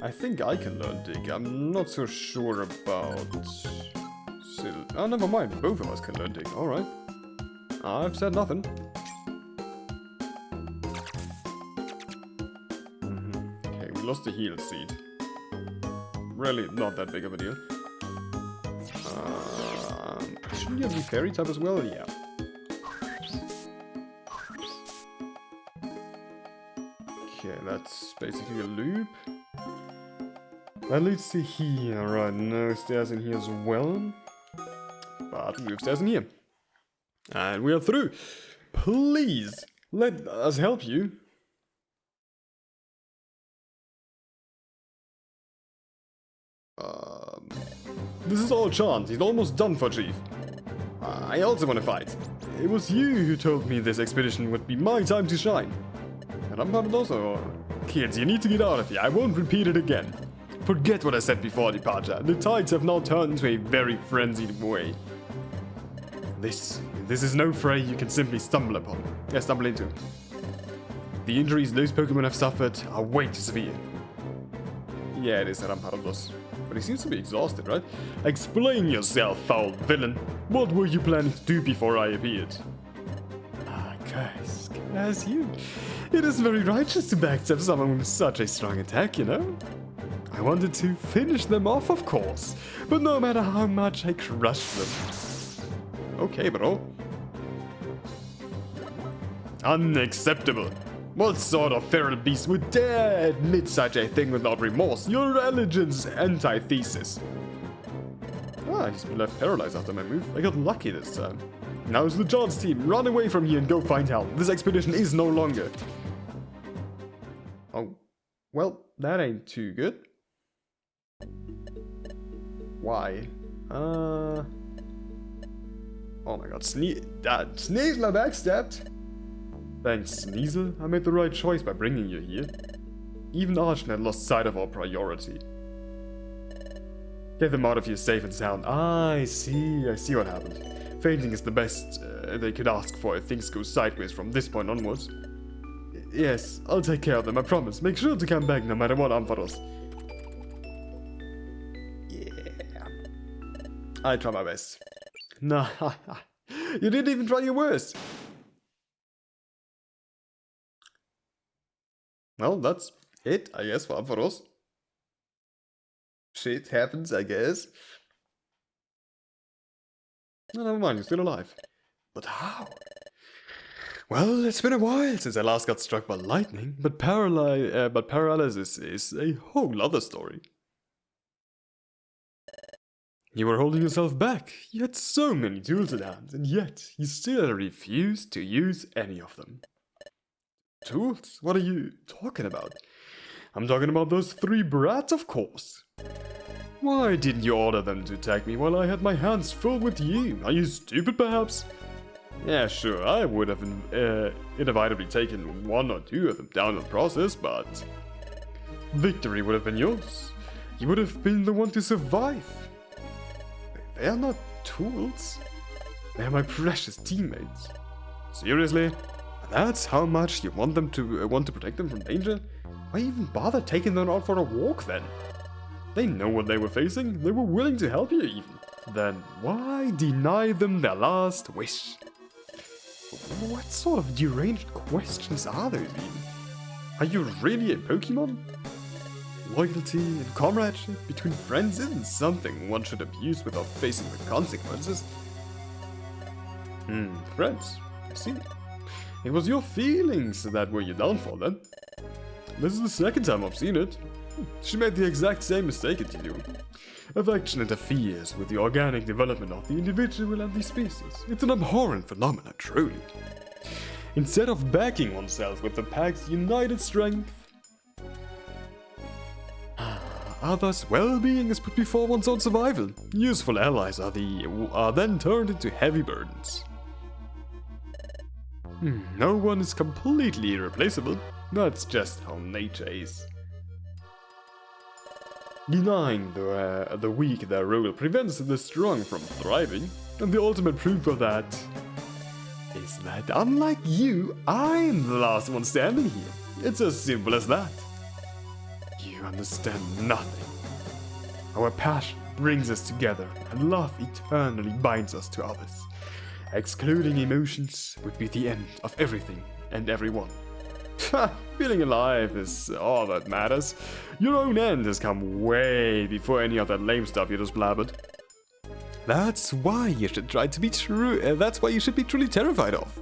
I think I can learn dig. I'm not so sure about... Oh, never mind. Both of us can learn dig. Alright. I've said nothing. Okay, we lost the heal seed. Really not that big of a deal. Shouldn't you have the fairy type as well? Yeah. Okay, that's basically a loop. That leads to here. Right, no stairs in here as well. But we have stairs in here. And we are through. Please, let us help you. This is all chance. He's almost done for, Chief. I also want to fight. It was you who told me this expedition would be my time to shine. Rampardos, or... Kids, you need to get out of here. I won't repeat it again. Forget what I said before departure. The tides have now turned into a very frenzied way. This is no fray you can simply stumble into. The injuries those Pokémon have suffered are way too severe. Yeah, it is Rampardos. But he seems to be exhausted, right? Explain yourself, foul villain. What were you planning to do before I appeared? Curse you. It is very righteous to backstab someone with such a strong attack, you know? I wanted to finish them off, of course. But no matter how much I crushed them. Okay, bro. Unacceptable. What sort of feral beast would dare admit such a thing without remorse? Your religion's antithesis. He's been left paralyzed after my move. I got lucky this time. Now's the chance, team. Run away from here and go find help. This expedition is no longer. Oh. Well, that ain't too good. Why? Oh my god, Sneasel backstabbed! Thanks, Sneasel. I made the right choice by bringing you here. Even Archon had lost sight of our priority. Get them out of here safe and sound. I see what happened. Fainting is the best they could ask for if things go sideways from this point onwards. Yes, I'll take care of them, I promise. Make sure to come back no matter what, Rampardos. Yeah. I try my best. Nah, you didn't even try your worst. Well, that's it, I guess, for Rampardos. Shit happens, I guess. No, never mind, you're still alive. But how? Well, it's been a while since I last got struck by lightning, but paralysis is a whole other story. You were holding yourself back. You had so many tools at hand, and yet you still refused to use any of them. Tools? What are you talking about? I'm talking about those 3 brats, of course. Why didn't you order them to attack me while I had my hands full with you? Are you stupid, perhaps? Yeah, sure, I would have inevitably taken 1 or 2 of them down in the process, but victory would have been yours. You would have been the one to survive. They are not tools. They are my precious teammates. Seriously? That's how much you want to protect them from danger? Why even bother taking them out for a walk then? They know what they were facing. They were willing to help you even. Then why deny them their last wish? What sort of deranged questions are those even? Are you really a Pokémon? Loyalty and comradeship between friends isn't something one should abuse without facing the consequences. Friends, I see. It was your feelings that were your downfall then. This is the second time I've seen it. She made the exact same mistake as you do. Affection interferes with the organic development of the individual and the species. It's an abhorrent phenomenon, truly. Instead of backing oneself with the pack's united strength, others' well-being is put before one's own survival. Useful allies are then turned into heavy burdens. No one is completely irreplaceable. That's just how nature is. Denying the weak their role prevents the strong from thriving, and the ultimate proof of that is that, unlike you, I'm the last one standing here. It's as simple as that. You understand nothing. Our passion brings us together, and love eternally binds us to others. Excluding emotions would be the end of everything and everyone. Feeling alive is all that matters. Your own end has come way before any of that lame stuff you just blabbered. That's why you should try to be true. That's why you should be truly terrified of.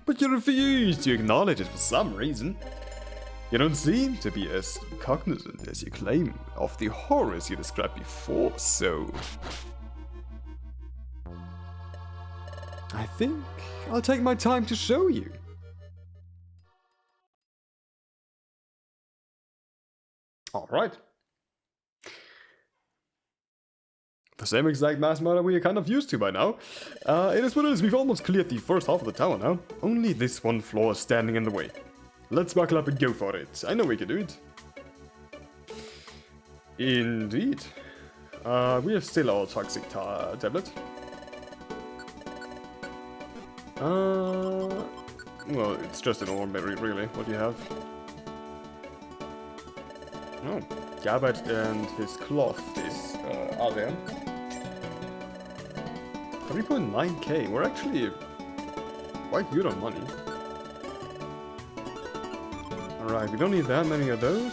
But you refuse to acknowledge it for some reason. You don't seem to be as cognizant as you claim of the horrors you described before, so I think I'll take my time to show you. Alright. The same exact mass murder we are kind of used to by now. It is what it is. We've almost cleared the first half of the tower now. Only this one floor is standing in the way. Let's buckle up and go for it. I know we can do it. Indeed. We have still our toxic tablet. Well, it's just an ordinary, really. What do you have? Oh, Gabbard and his cloth is are there. 3.9k. We're actually quite good on money. Alright, we don't need that many of those.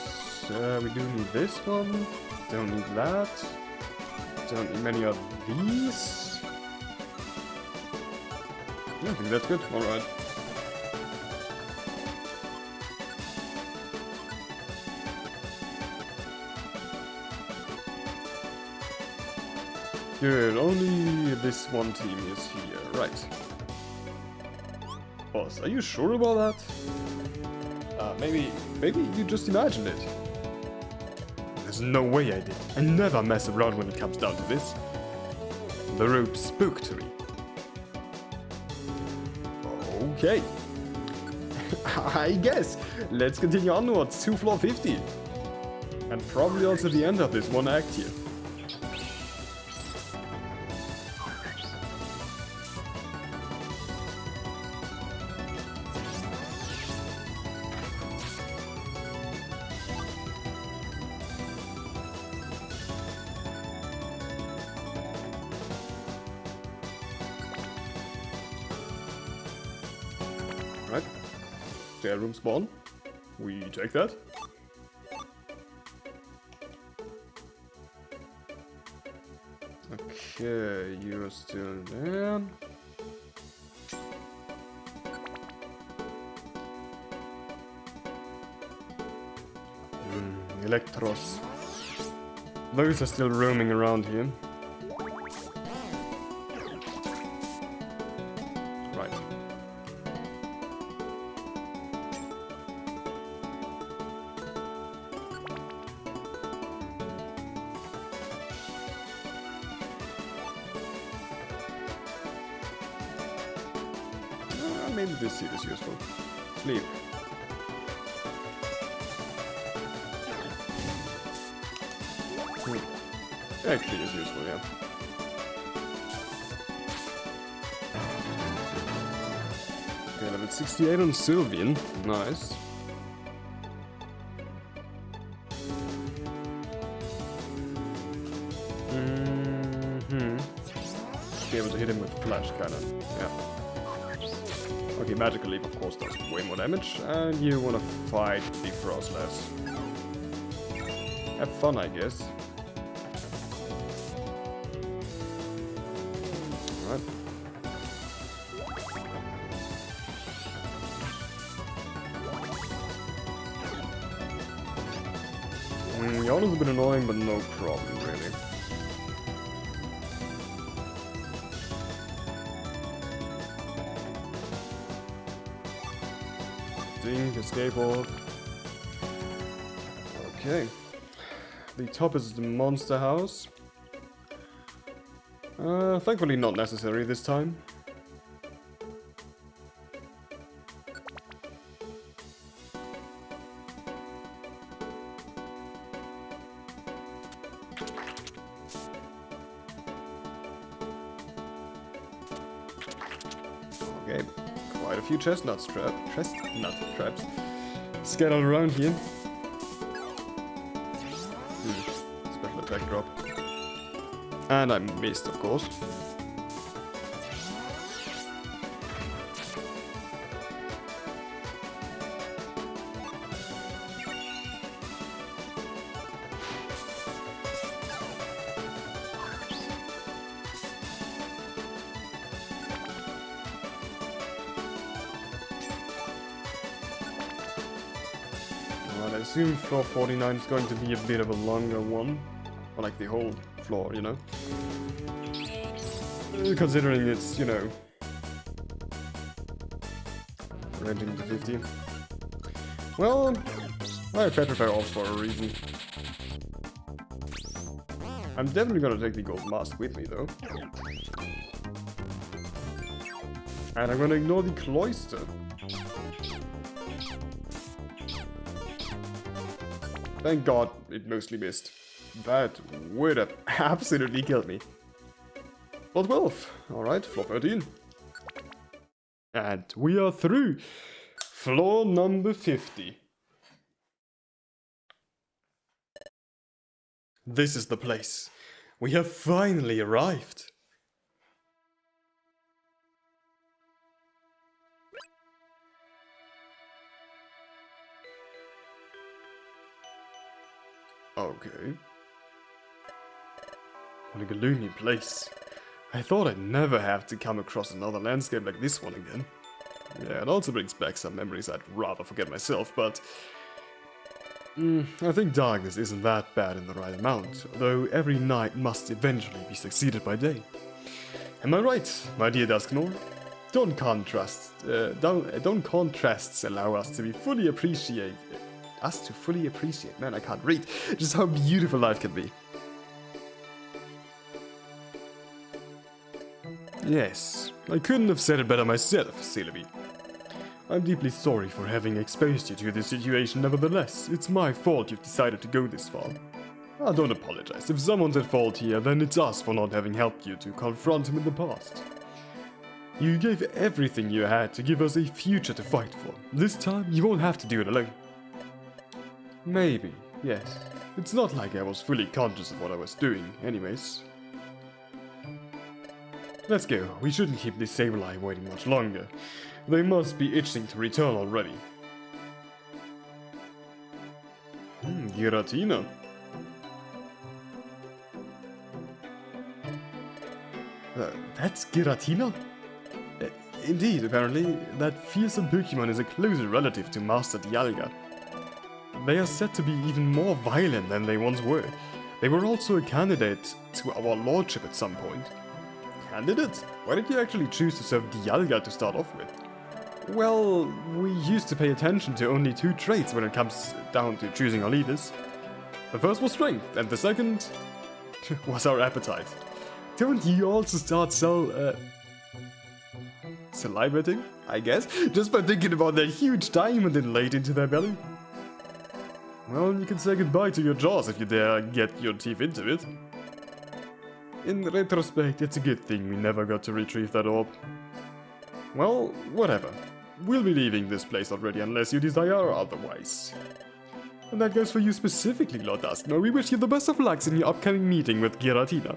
We do need this one. Don't need that. Don't need many of these. Yeah, I think that's good. Alright. Good, only this one team is here. Right. Boss, are you sure about that? Maybe you just imagined it. There's no way I did. I never mess around when it comes down to this. The rope spoke to me. Okay. I guess. Let's continue onwards to floor 50. And probably also the end of this one act here. Right, jail room spawn. We take that. Okay, you're still there. Electros. Those are still roaming around here. Right. Maybe this seed is useful. Sleep. Actually is useful, yeah. Okay, level 68 on Sylvian. Nice. Be able to hit him with flash, kinda. Yeah. Okay, Magical Leap of course does way more damage, and you wanna fight the Frostless. Have fun, I guess. Alright. Yana's a bit annoying, but no problem, really. Ding, escape orb. Okay. The top is the monster house. Thankfully not necessary this time. Okay, quite a few chestnut traps scattered around here. Special attack drop. And I missed, of course. Well, I assume floor 49 is going to be a bit of a longer one. Or like the whole floor, you know? Considering it's, you know, ranging to 50. Well, I petrify off for a reason. I'm definitely gonna take the gold mask with me, though. And I'm gonna ignore the cloister. Thank God it mostly missed. That would have absolutely killed me. Floor 12. Alright, floor 13. And we are through. Floor number 50. This is the place. We have finally arrived. Okay. What a gloomy place. I thought I'd never have to come across another landscape like this one again. Yeah, it also brings back some memories I'd rather forget myself, but... I think darkness isn't that bad in the right amount, though every night must eventually be succeeded by day. Am I right, my dear Dusknor? Don't contrasts allow us to fully appreciate... Man, I can't read just how beautiful life can be. Yes, I couldn't have said it better myself, Sylvie. I'm deeply sorry for having exposed you to this situation nevertheless. It's my fault you've decided to go this far. I don't apologize. If someone's at fault here, then it's us for not having helped you to confront him in the past. You gave everything you had to give us a future to fight for. This time, you won't have to do it alone. Maybe, yes. It's not like I was fully conscious of what I was doing, anyways. Let's go. We shouldn't keep this Sableye waiting much longer. They must be itching to return already. Giratina. That's Giratina? Indeed, apparently, that fearsome Pokémon is a closer relative to Master Dialga. they are said to be even more violent than they once were. They were also a candidate to our lordship at some point. Candidate? Why did you actually choose to serve Dialga to start off with? Well, we used to pay attention to only two traits when it comes down to choosing our leaders. The first was strength, and the second was our appetite. Don't you also start salivating, I guess, just by thinking about that huge diamond inlaid into their belly? Well, you can say goodbye to your jaws if you dare get your teeth into it. In retrospect, it's a good thing we never got to retrieve that orb. Well, whatever. We'll be leaving this place already unless you desire otherwise. And that goes for you specifically, Lord Dusknoir. We wish you the best of luck in your upcoming meeting with Giratina.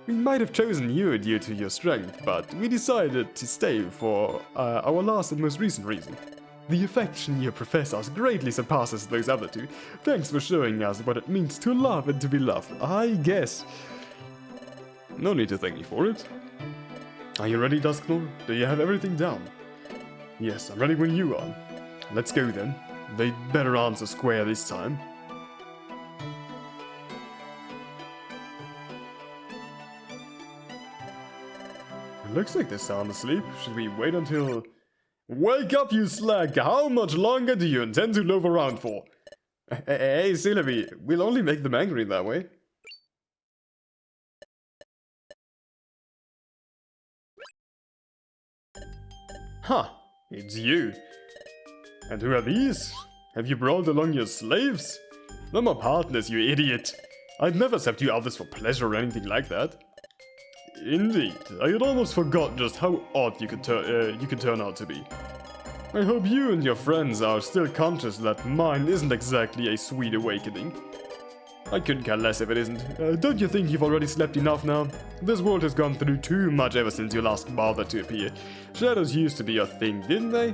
We might have chosen you due to your strength, but we decided to stay for our last and most recent reason. The affection you profess us greatly surpasses those other two. Thanks for showing us what it means to love and to be loved, I guess. No need to thank me for it. Are you ready, Dusknoir? Do you have everything down? Yes, I'm ready when you are. Let's go then. They'd better answer square this time. It looks like they're sound asleep. Should we wait until... Wake up, you slag! How much longer do you intend to loaf around for? Hey, Sylvie, we'll only make them angry that way. Huh, it's you. And who are these? Have you brought along your slaves? They're my partners, you idiot. I'd never accept you others for pleasure or anything like that. Indeed, I had almost forgotten just how odd you could turn out to be. I hope you and your friends are still conscious that mine isn't exactly a sweet awakening. I couldn't care less if it isn't. Don't you think you've already slept enough now? This world has gone through too much ever since you last bothered to appear. Shadows used to be a thing, didn't they?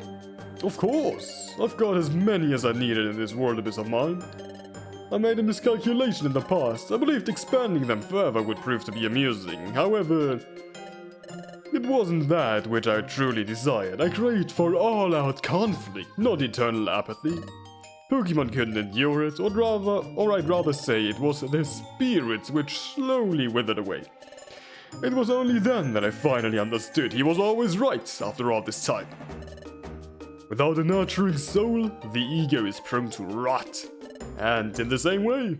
Of course. I've got as many as I needed in this world abyss of mine. I made a miscalculation in the past. I believed expanding them further would prove to be amusing. However, it wasn't that which I truly desired. I craved for all-out conflict, not eternal apathy. Pokémon couldn't endure it, or I'd rather say it was their spirits which slowly withered away. It was only then that I finally understood he was always right after all this time. Without a nurturing soul, the ego is prone to rot. And in the same way,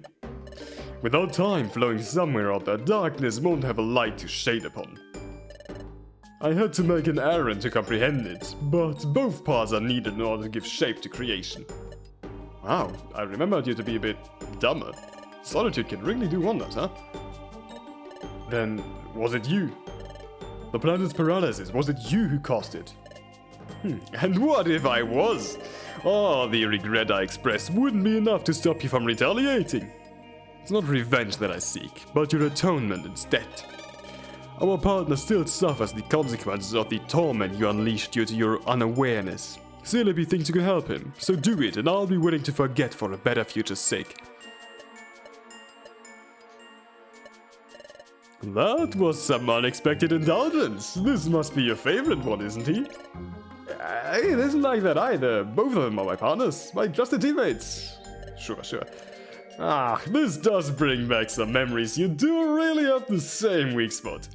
without time flowing somewhere out there, darkness won't have a light to shade upon. I had to make an errand to comprehend it, but both parts are needed in order to give shape to creation. Wow, I remembered you to be a bit dumber. Solitude can really do wonders, huh? Then, was it you? The planet's paralysis, was it you who caused it? And what if I was? Oh, the regret I expressed wouldn't be enough to stop you from retaliating. It's not revenge that I seek, but your atonement instead. Our partner still suffers the consequences of the torment you unleashed due to your unawareness. Celebi thinks you can help him, so do it and I'll be willing to forget for a better future's sake. That was some unexpected indulgence. This must be your favorite one, isn't he? It isn't like that either. Both of them are my partners, my trusted teammates. Sure. Ah, this does bring back some memories. You do really have the same weak spot.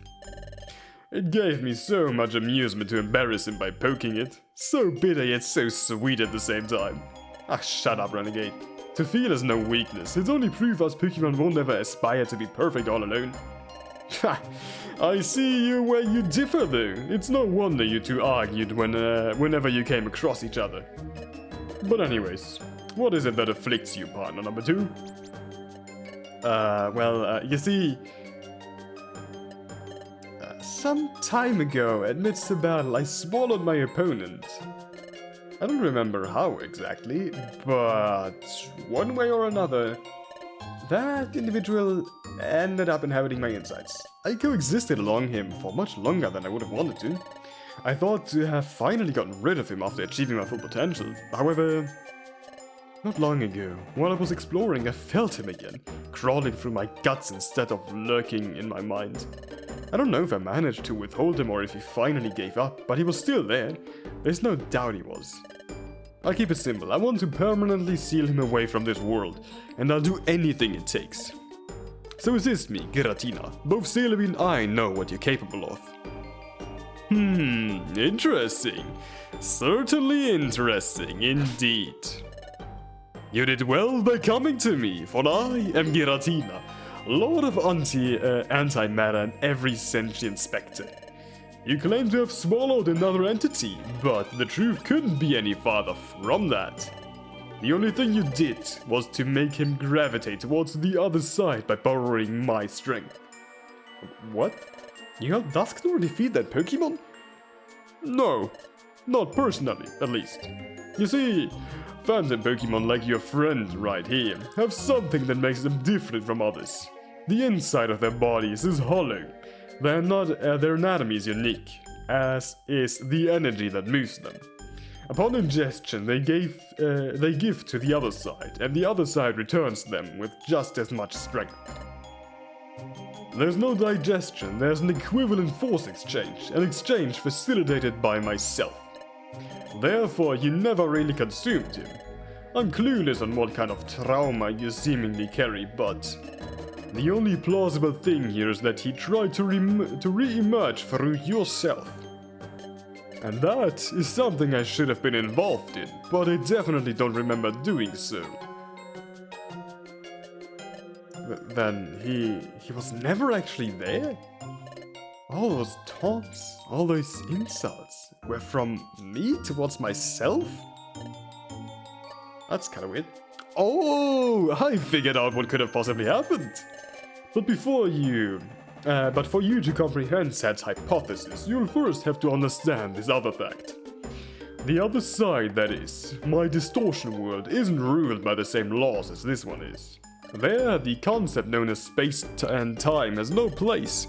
It gave me so much amusement to embarrass him by poking it. So bitter yet so sweet at the same time. Ah, shut up, Renegade. To feel is no weakness. It's only proof us Pokémon won't ever aspire to be perfect all alone. Ha! I see you where you differ though. It's no wonder you two argued whenever you came across each other. But anyways, what is it that afflicts you, partner number 2? You see... some time ago, amidst the battle, I swallowed my opponent. I don't remember how exactly, but one way or another, that individual ended up inhabiting my insides. I coexisted along him for much longer than I would have wanted to. I thought to have finally gotten rid of him after achieving my full potential. However, not long ago, while I was exploring, I felt him again, crawling through my guts instead of lurking in my mind. I don't know if I managed to withhold him or if he finally gave up, but he was still there. There's no doubt he was. I'll keep it simple. I want to permanently seal him away from this world, and I'll do anything it takes. So assist me, Giratina. Both Celebi and I know what you're capable of. Interesting. Certainly interesting indeed. You did well by coming to me, for I am Giratina, Lord of Antimatter and every sentient spectre. You claim to have swallowed another entity, but the truth couldn't be any farther from that. The only thing you did was to make him gravitate towards the other side by borrowing my strength. What? You helped Dusknoir defeat that Pokémon? No, not personally, at least. You see, phantom Pokémon like your friend right here have something that makes them different from others. The inside of their bodies is hollow. Their anatomy is unique, as is the energy that moves them. Upon ingestion, they give to the other side, and the other side returns them with just as much strength. There's no digestion, there's an equivalent force exchange, an exchange facilitated by myself. Therefore, you never really consumed him. I'm clueless on what kind of trauma you seemingly carry, but the only plausible thing here is that he tried to re-emerge through yourself. And that is something I should have been involved in, but I definitely don't remember doing so. Then he was never actually there? All those taunts, all those insults were from me towards myself? That's kinda weird. Oh, I figured out what could have possibly happened. But for you to comprehend said hypothesis, you'll first have to understand this other fact. The other side, that is, my distortion world, isn't ruled by the same laws as this one is. There, the concept known as space and time has no place.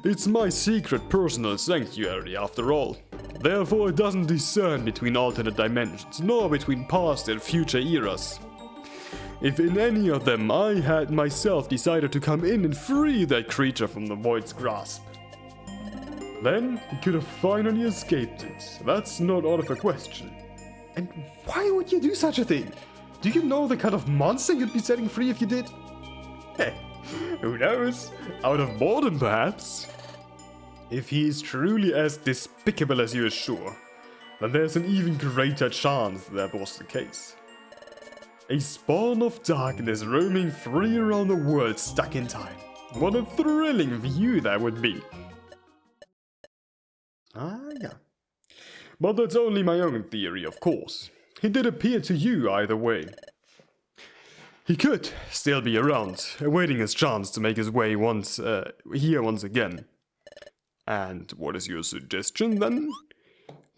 It's my secret personal sanctuary, after all. Therefore, it doesn't discern between alternate dimensions, nor between past and future eras. If in any of them I had myself decided to come in and free that creature from the void's grasp, then he could have finally escaped it. That's not out of a question. And why would you do such a thing? Do you know the kind of monster you'd be setting free if you did? Hey, who knows? Out of boredom, perhaps? If he is truly as despicable as you assure, then there's an even greater chance that was the case. A spawn of darkness roaming free around the world stuck in time. What a thrilling view that would be. Ah, yeah. But that's only my own theory, of course. He did appear to you either way. He could still be around, awaiting his chance to make his way here once again. And what is your suggestion then?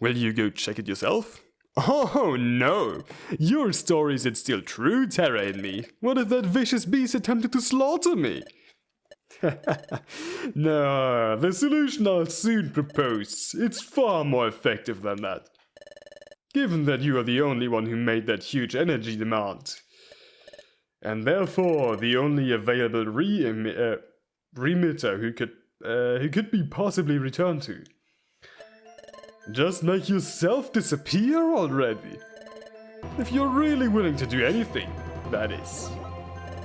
Will you go check it yourself? Oh no! Your story is still true, Terra and me. What if that vicious beast attempted to slaughter me? No, the solution I'll soon propose. It's far more effective than that. Given that you are the only one who made that huge energy demand, and therefore the only available remitter who could be possibly returned to. Just make yourself disappear already. If you're really willing to do anything, that is.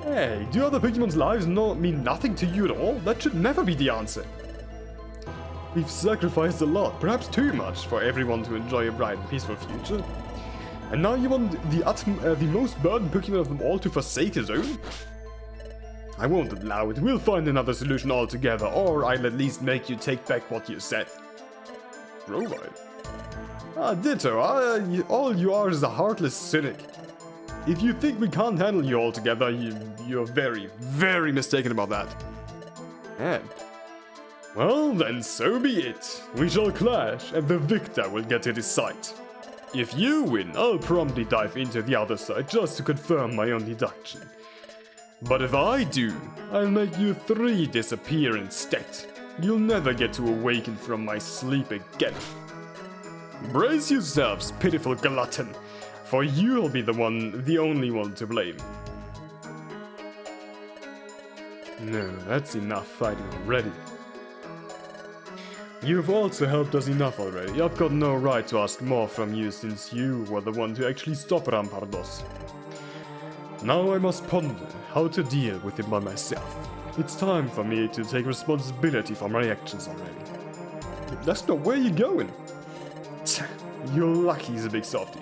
Hey, do other Pokemon's lives mean nothing to you at all? That should never be the answer. We've sacrificed a lot, perhaps too much, for everyone to enjoy a bright and peaceful future. And now you want the most burdened Pokemon of them all to forsake his own? I won't allow it. We'll find another solution altogether, or I'll at least make you take back what you said. Robot? Ah, ditto. All you are is a heartless cynic. If you think we can't handle you all together, you're very, very mistaken about that. And well, then so be it. We shall clash, and the victor will get to decide. If you win, I'll promptly dive into the other side just to confirm my own deduction. But if I do, I'll make you 3 disappear instead. You'll never get to awaken from my sleep again. Brace yourselves, pitiful glutton, for you'll be the only one to blame. No, that's enough fighting already. You've also helped us enough already. I've got no right to ask more from you since you were the one to actually stop Rampardos. Now I must ponder how to deal with him by myself. It's time for me to take responsibility for my actions already. That's not where you're going. You're lucky he's a big softie.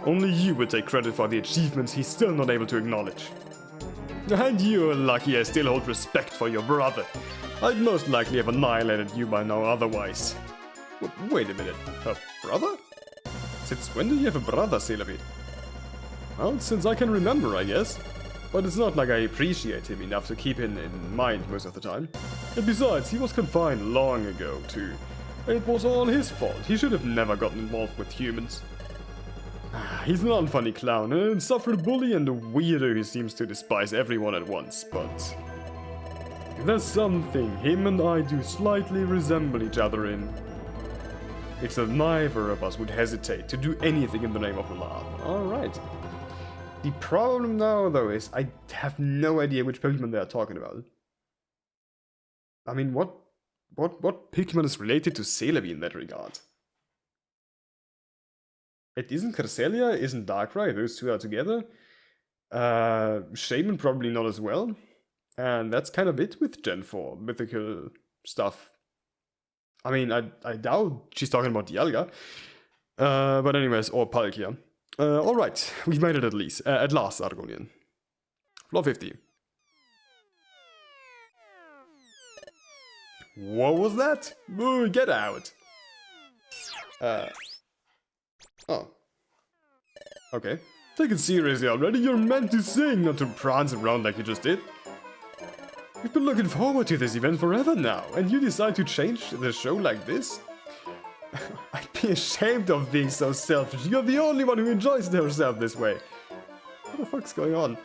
Only you would take credit for the achievements he's still not able to acknowledge. And you're lucky I still hold respect for your brother. I'd most likely have annihilated you by now otherwise. Wait a minute, a brother? Since when do you have a brother, Celebi? Well, since I can remember, I guess. But it's not like I appreciate him enough to keep him in mind most of the time. And besides, he was confined long ago, too. It was all his fault. He should have never gotten involved with humans. He's an unfunny clown, an insufferable bully, and a weirdo who seems to despise everyone at once, but... there's something him and I do slightly resemble each other in. It's that neither of us would hesitate to do anything in the name of love. Alright. The problem now, though, is I have no idea which Pokemon they are talking about. I mean, what Pokemon is related to Celebi in that regard? It isn't Cresselia, isn't Darkrai, those two are together. Shaman probably not as well. And that's kind of it with Gen 4 mythical stuff. I mean, I doubt she's talking about Dialga. But anyways, or Palkia. Alright, we've made it at last, Argonian. Floor 50. What was that? Ooh, get out! Oh. Okay. Take it seriously already, you're meant to sing, not to prance around like you just did. We've been looking forward to this event forever now, and you decide to change the show like this? I'd be ashamed of being so selfish. You're the only one who enjoys herself this way. What the fuck's going on?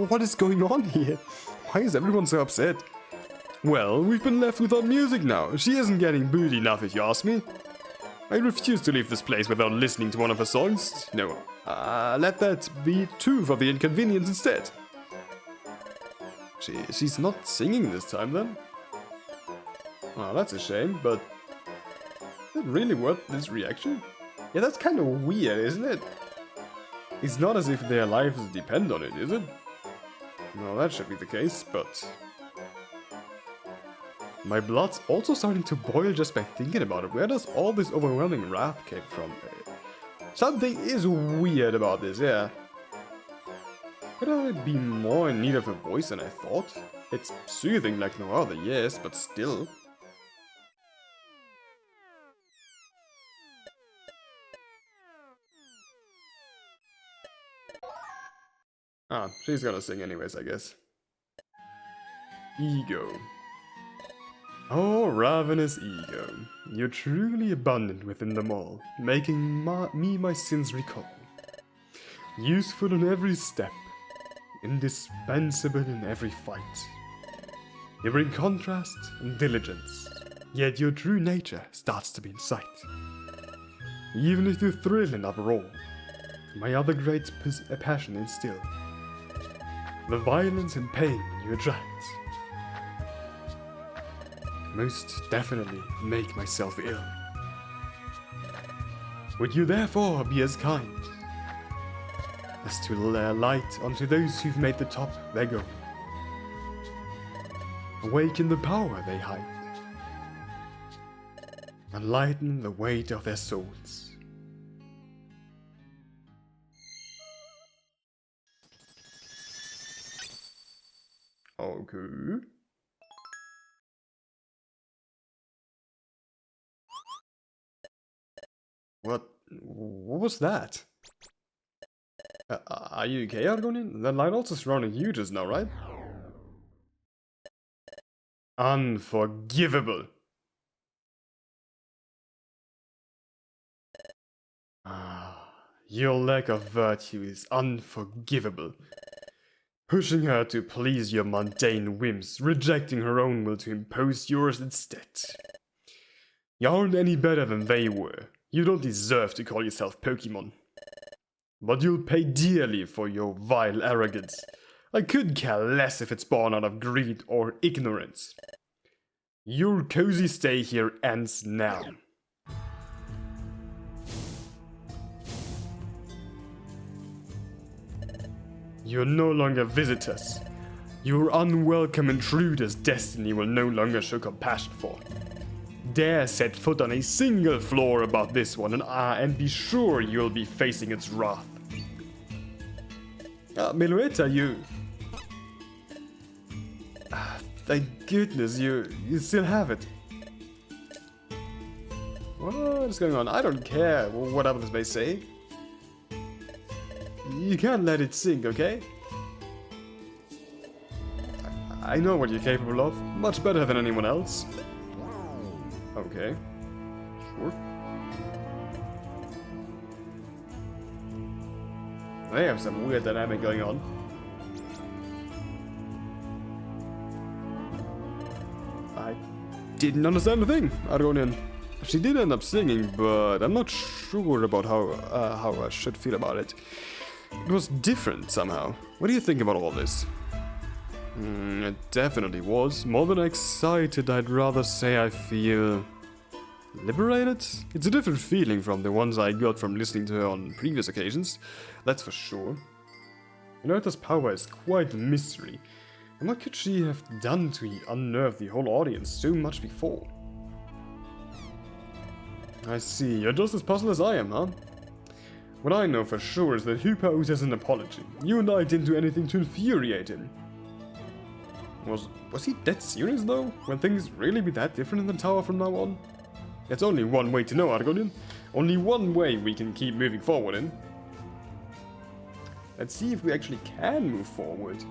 What is going on here? Why is everyone so upset? Well, we've been left without music now. She isn't getting booty enough if you ask me. I refuse to leave this place without listening to one of her songs. No, let that be two for the inconvenience instead. She's not singing this time then? Oh, that's a shame, but... is it really worth this reaction? Yeah, that's kind of weird, isn't it? It's not as if their lives depend on it, is it? Well, that should be the case, but... my blood's also starting to boil just by thinking about it. Where does all this overwhelming wrath came from? Something is weird about this, yeah. Could I be more in need of a voice than I thought? It's soothing like no other, yes, but still. Ah, she's gonna sing anyways, I guess. Ego. Oh, ravenous ego, you're truly abundant within them all, making me my sins recall. Useful in every step, indispensable in every fight. You bring contrast and diligence, yet your true nature starts to be in sight. Even if you thrill and uproar, my other great passion instill, the violence and pain you attract. Most definitely make myself ill. Would you therefore be as kind as to lay light onto those who've made the top their goal? Awaken the power they hide, and lighten the weight of their souls. Okay. What was that? Are you okay, Argonian? That light also surrounded you just now, right? Unforgivable. Your lack of virtue is unforgivable. Pushing her to please your mundane whims, rejecting her own will to impose yours instead. You aren't any better than they were. You don't deserve to call yourself Pokémon. But you'll pay dearly for your vile arrogance. I could care less if it's born out of greed or ignorance. Your cozy stay here ends now. You're no longer visitors. You're unwelcome intruders destiny will no longer show compassion for. Dare set foot on a single floor above this one and be sure you'll be facing its wrath. Milueta, you... thank goodness you still have it. What is going on? I don't care what others may say. You can't let it sink, okay? I know what you're capable of, much better than anyone else. Okay, sure. They have some weird dynamic going on. I didn't understand a thing, Argonian. She did end up singing, but I'm not sure about how I should feel about it. It was different somehow. What do you think about all this? It definitely was. More than excited, I'd rather say I feel... liberated? It's a different feeling from the ones I got from listening to her on previous occasions. That's for sure. Milueta's power is quite a mystery. And what could she have done to unnerve the whole audience so much before? I see. You're just as puzzled as I am, huh? What I know for sure is that Hooper owes us an apology. You and I didn't do anything to infuriate him. Was he dead serious though? Will things really be that different in the tower from now on? There's only one way to know, Argonian. Only one way we can keep moving forward in. Let's see if we actually can move forward.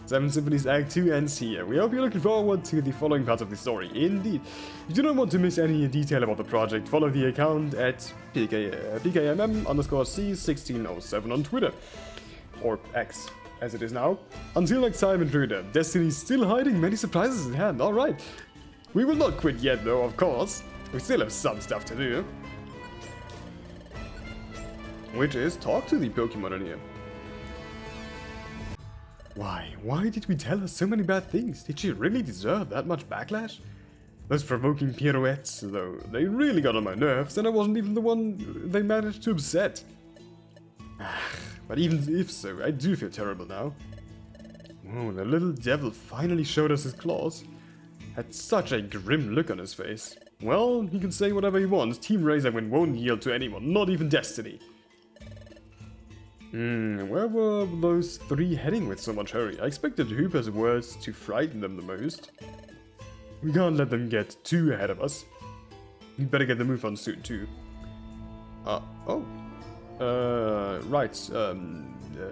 7 Symphonies Act 2 ends here. We hope you're looking forward to the following parts of the story. Indeed. If you do not want to miss any detail about the project, follow the account at PKMM_C1607 on Twitter. Or X, as it is now. Until next time, intruder. Destiny's still hiding many surprises in hand. Alright. We will not quit yet though, of course. We still have some stuff to do. Which is talk to the Pokémon in here. Why? Why did we tell her so many bad things? Did she really deserve that much backlash? Those provoking pirouettes, though, they really got on my nerves, and I wasn't even the one they managed to upset. But even if so, I do feel terrible now. Oh, the little devil finally showed us his claws. Had such a grim look on his face. Well, he can say whatever he wants. Team Razorwind won't yield to anyone, not even Destiny. Where were those three heading with so much hurry? I expected Hooper's words to frighten them the most. We can't let them get too ahead of us. We'd better get the move on soon too. Right.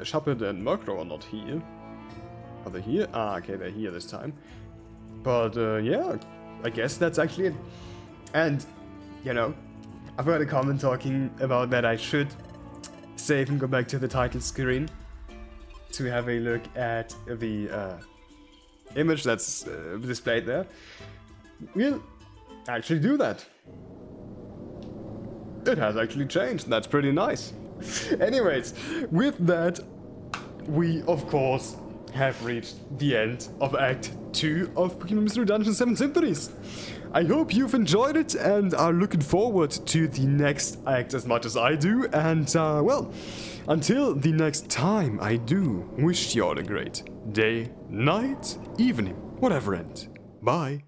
Shepard and Murkrow are not here. Are they here? Okay, they're here this time. But, yeah, I guess that's actually it. And, you know, I've heard a comment talking about that I should save and go back to the title screen to have a look at the image that's displayed there. We'll actually do that. It has actually changed. That's pretty nice. Anyways, with that, we, of course, have reached the end of Act 2 of Pokémon Mystery Dungeon 7 Symphonies. I hope you've enjoyed it and are looking forward to the next act as much as I do. And, well, until the next time, I do wish you all a great day, night, evening, whatever end. Bye.